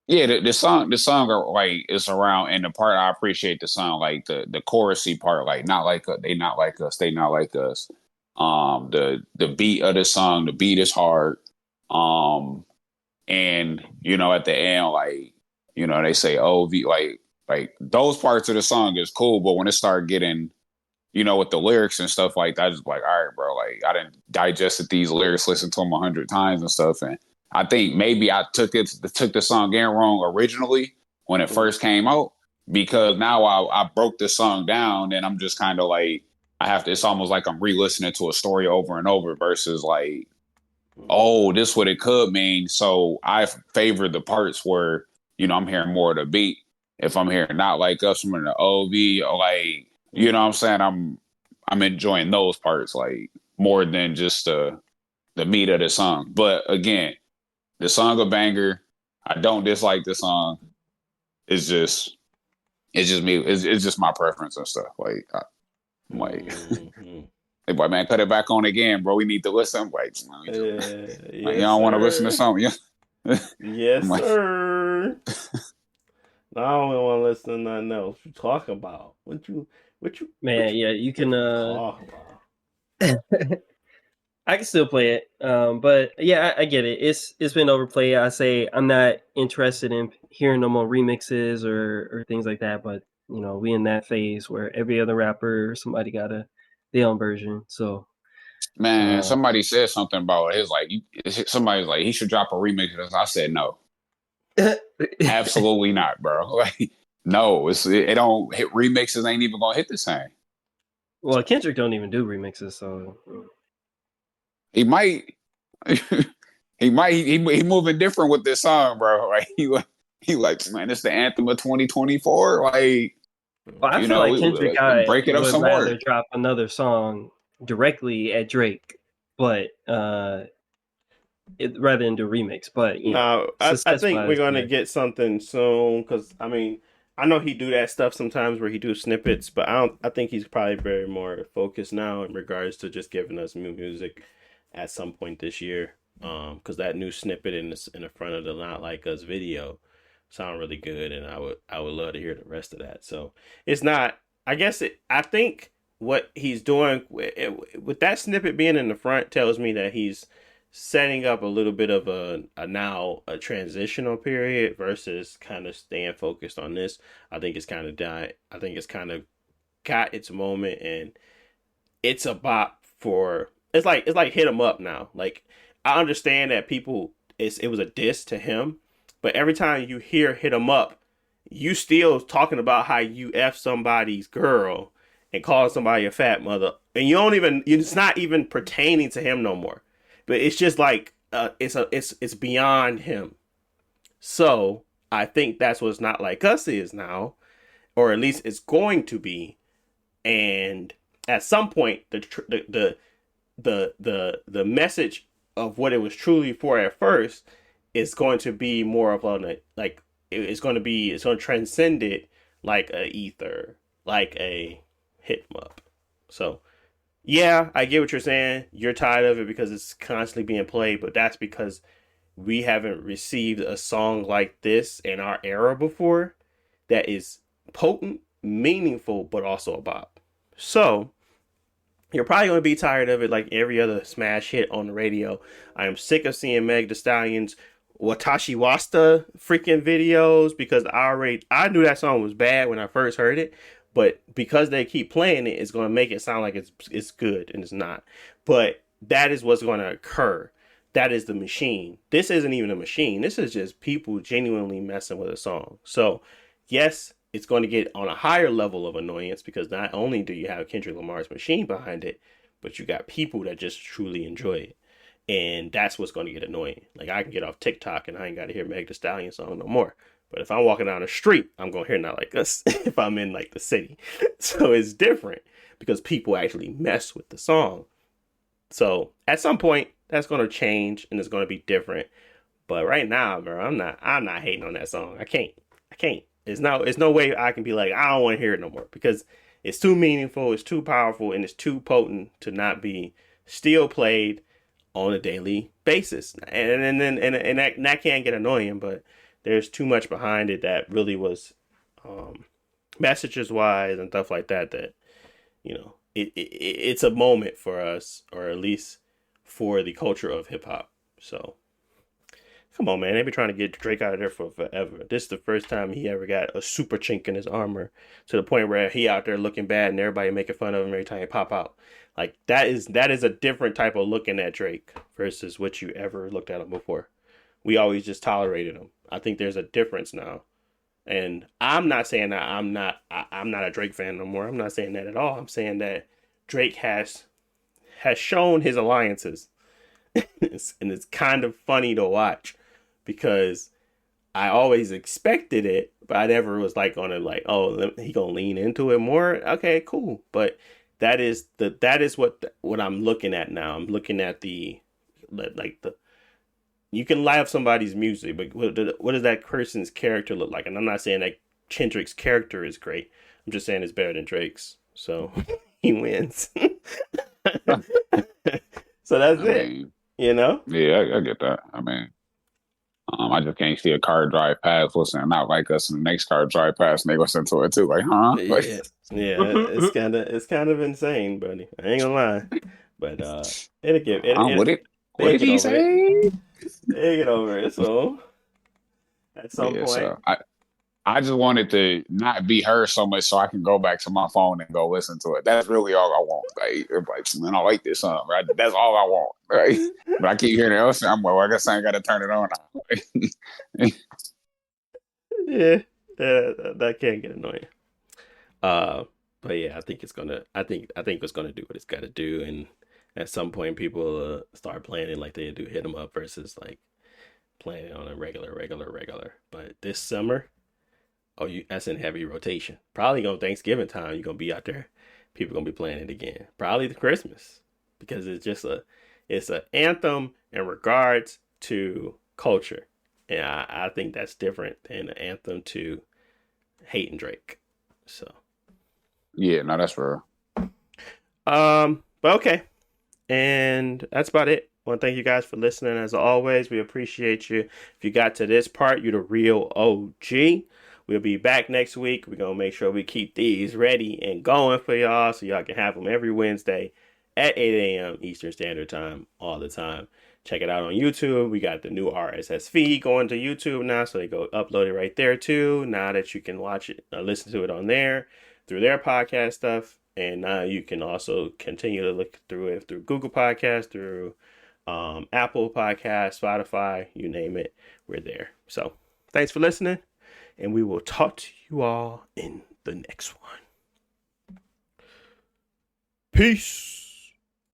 [SPEAKER 4] Yeah, the song like is around, and the part I appreciate the song, like the chorusy part, like not like they not like us, they not like us. The beat of the song, the beat is hard. And at the end, like they say OV, like those parts of the song is cool, but when it started getting with the lyrics and stuff like that, I just like, all right, bro, like I didn't digested these lyrics, listened to them 100 times and stuff, and I think maybe I took the song in wrong originally when it first came out, because now I broke the song down and I'm just kind of like I have to. It's almost like I'm re-listening to a story over and over versus like, oh, this what it could mean. So I favor the parts where I'm hearing more of the beat. If I'm hearing Not Like Us from the OV, or like what I'm saying, I'm enjoying those parts like more than just the meat of the song. But again, the song a banger. I don't dislike the song. It's just me. It's just my preference and stuff. Like I'm like, hey boy, man, cut it back on again, bro. We need to listen. I'm like,
[SPEAKER 2] Yes,
[SPEAKER 4] you don't want to listen to something.
[SPEAKER 2] Yes,
[SPEAKER 4] like,
[SPEAKER 2] sir. I don't want to listen to nothing else. What you talking about? What you
[SPEAKER 3] Man, yeah, you can
[SPEAKER 2] talk about?
[SPEAKER 3] I can still play it. But yeah, I get it. It's been overplayed. I say I'm not interested in hearing no more remixes or things like that, but we in that phase where every other rapper, somebody got their own version. So
[SPEAKER 4] man, somebody said something about his like. Somebody's like he should drop a remix. I said no, absolutely not, bro. Like no, it don't hit. Remixes ain't even gonna hit the same.
[SPEAKER 3] Well, Kendrick don't even do remixes, so
[SPEAKER 4] he might. he moving different with this song, bro. Like he like, man, it's the anthem of 2024. Like,
[SPEAKER 3] well, I feel like Kendrick
[SPEAKER 4] break it up
[SPEAKER 3] would
[SPEAKER 4] some
[SPEAKER 3] rather
[SPEAKER 4] more.
[SPEAKER 3] drop another song directly at Drake, but rather than do remix. But
[SPEAKER 2] No, I think we're gonna
[SPEAKER 3] yeah.
[SPEAKER 2] get something soon because I know he do that stuff sometimes where he do snippets, but I think he's probably very more focused now in regards to just giving us new music at some point this year. Because that new snippet in the front of the Not Like Us video sound really good, and I would love to hear the rest of that. So it's not. I guess I think what he's doing with that snippet being in the front tells me that he's setting up a little bit of a transitional period versus kind of staying focused on this. I think it's kind of died. I think it's kind of got its moment, and it's a bop for. It's like hit him up now. Like I understand that it was a diss to him, but every time you hear hit him up, you still talking about how you f somebody's girl and calling somebody a fat mother, and you don't even. It's not even pertaining to him no more. But it's just like it's beyond him. So I think that's what's Not Like Us is now, or at least it's going to be. And at some point, the message of what it was truly for at first is going to be more of like it's going to transcend it like a ether, like a hit 'em up. So yeah, I get what you're saying. You're tired of it because it's constantly being played, but that's because we haven't received a song like this in our era before that is potent, meaningful, but also a bop. So, you're probably going to be tired of it like every other smash hit on the radio. I am sick of seeing Meg Thee Stallion's Watashi Wasta freaking videos because I knew that song was bad when I first heard it, but because they keep playing it, it's going to make it sound like it's good, and it's not. But that is what's going to occur. That is the machine. This isn't even a machine. This is just people genuinely messing with a song. So, yes, it's going to get on a higher level of annoyance because not only do you have Kendrick Lamar's machine behind it, but you got people that just truly enjoy it. And that's what's going to get annoying. Like I can get off TikTok and I ain't got to hear Meg Thee Stallion song no more. But if I'm walking down the street, I'm going to hear Not Like Us if I'm in like the city. So it's different because people actually mess with the song. So at some point that's going to change and it's going to be different. But right now, bro, I'm not hating on that song. I can't. It's no way I can be like, I don't want to hear it no more because it's too meaningful, it's too powerful, and it's too potent to not be still played on a daily basis. And that can get annoying, but there's too much behind it that really was messages wise and stuff like that it's a moment for us, or at least for the culture of hip hop. So Come on, man. They've been trying to get Drake out of there for forever. This is the first time he ever got a super chink in his armor to the point where he out there looking bad and everybody making fun of him every time he pop out. Like that is a different type of looking at Drake versus what you ever looked at him before. We always just tolerated him. I think there's a difference now. And I'm not saying that I'm not a Drake fan no more. I'm not saying that at all. I'm saying that Drake has shown his alliances. And it's kind of funny to watch because I always expected it, but I never was like on it like, oh, he gonna lean into it more. Okay, cool. But that is what I'm looking at now. I'm looking at the you can laugh somebody's music, but what does that person's character look like? And I'm not saying that Kendrick's character is great. I'm just saying it's better than Drake's. So he wins. So that's it. You know?
[SPEAKER 4] Yeah, I get that. I mean, I just can't see a car drive past listening not like us, and the next car drive past and they listen to it too. Like, huh?
[SPEAKER 2] It's kind of insane, buddy. I ain't gonna lie. But it'll get
[SPEAKER 4] what did he say?
[SPEAKER 2] They get over it. So at some point,
[SPEAKER 4] so I just wanted to not be heard so much so I can go back to my phone and go listen to it. That's really all I want. Like man, I like this song, right? That's all I want, right? But I keep hearing else. I'm well, I guess I ain't got to turn it on now.
[SPEAKER 2] yeah, that can get annoying. But yeah, I think it's gonna do what it's got to do, and at some point people start playing it like they do hit 'em up versus like playing it on a regular. But this summer, that's in heavy rotation. Probably on Thanksgiving time, you're gonna be out there. People gonna be playing it again. Probably the Christmas because it's an anthem in regards to culture, and I think that's different than an anthem to hating Drake. So
[SPEAKER 4] yeah, no, that's real.
[SPEAKER 2] But okay, and that's about it. I want to thank you guys for listening. As always, we appreciate you. If you got to this part, you're the real OG. We'll be back next week. We're going to make sure we keep these ready and going for y'all so y'all can have them every Wednesday at 8 a.m. Eastern Standard Time all the time. Check it out on YouTube. We got the new RSS feed going to YouTube now, so they go upload it right there too. Now that you can watch it, listen to it on there through their podcast stuff. And now you can also continue to look through it through Google Podcasts, through Apple Podcasts, Spotify, you name it. We're there. So thanks for listening, and we will talk to you all in the next one. Peace.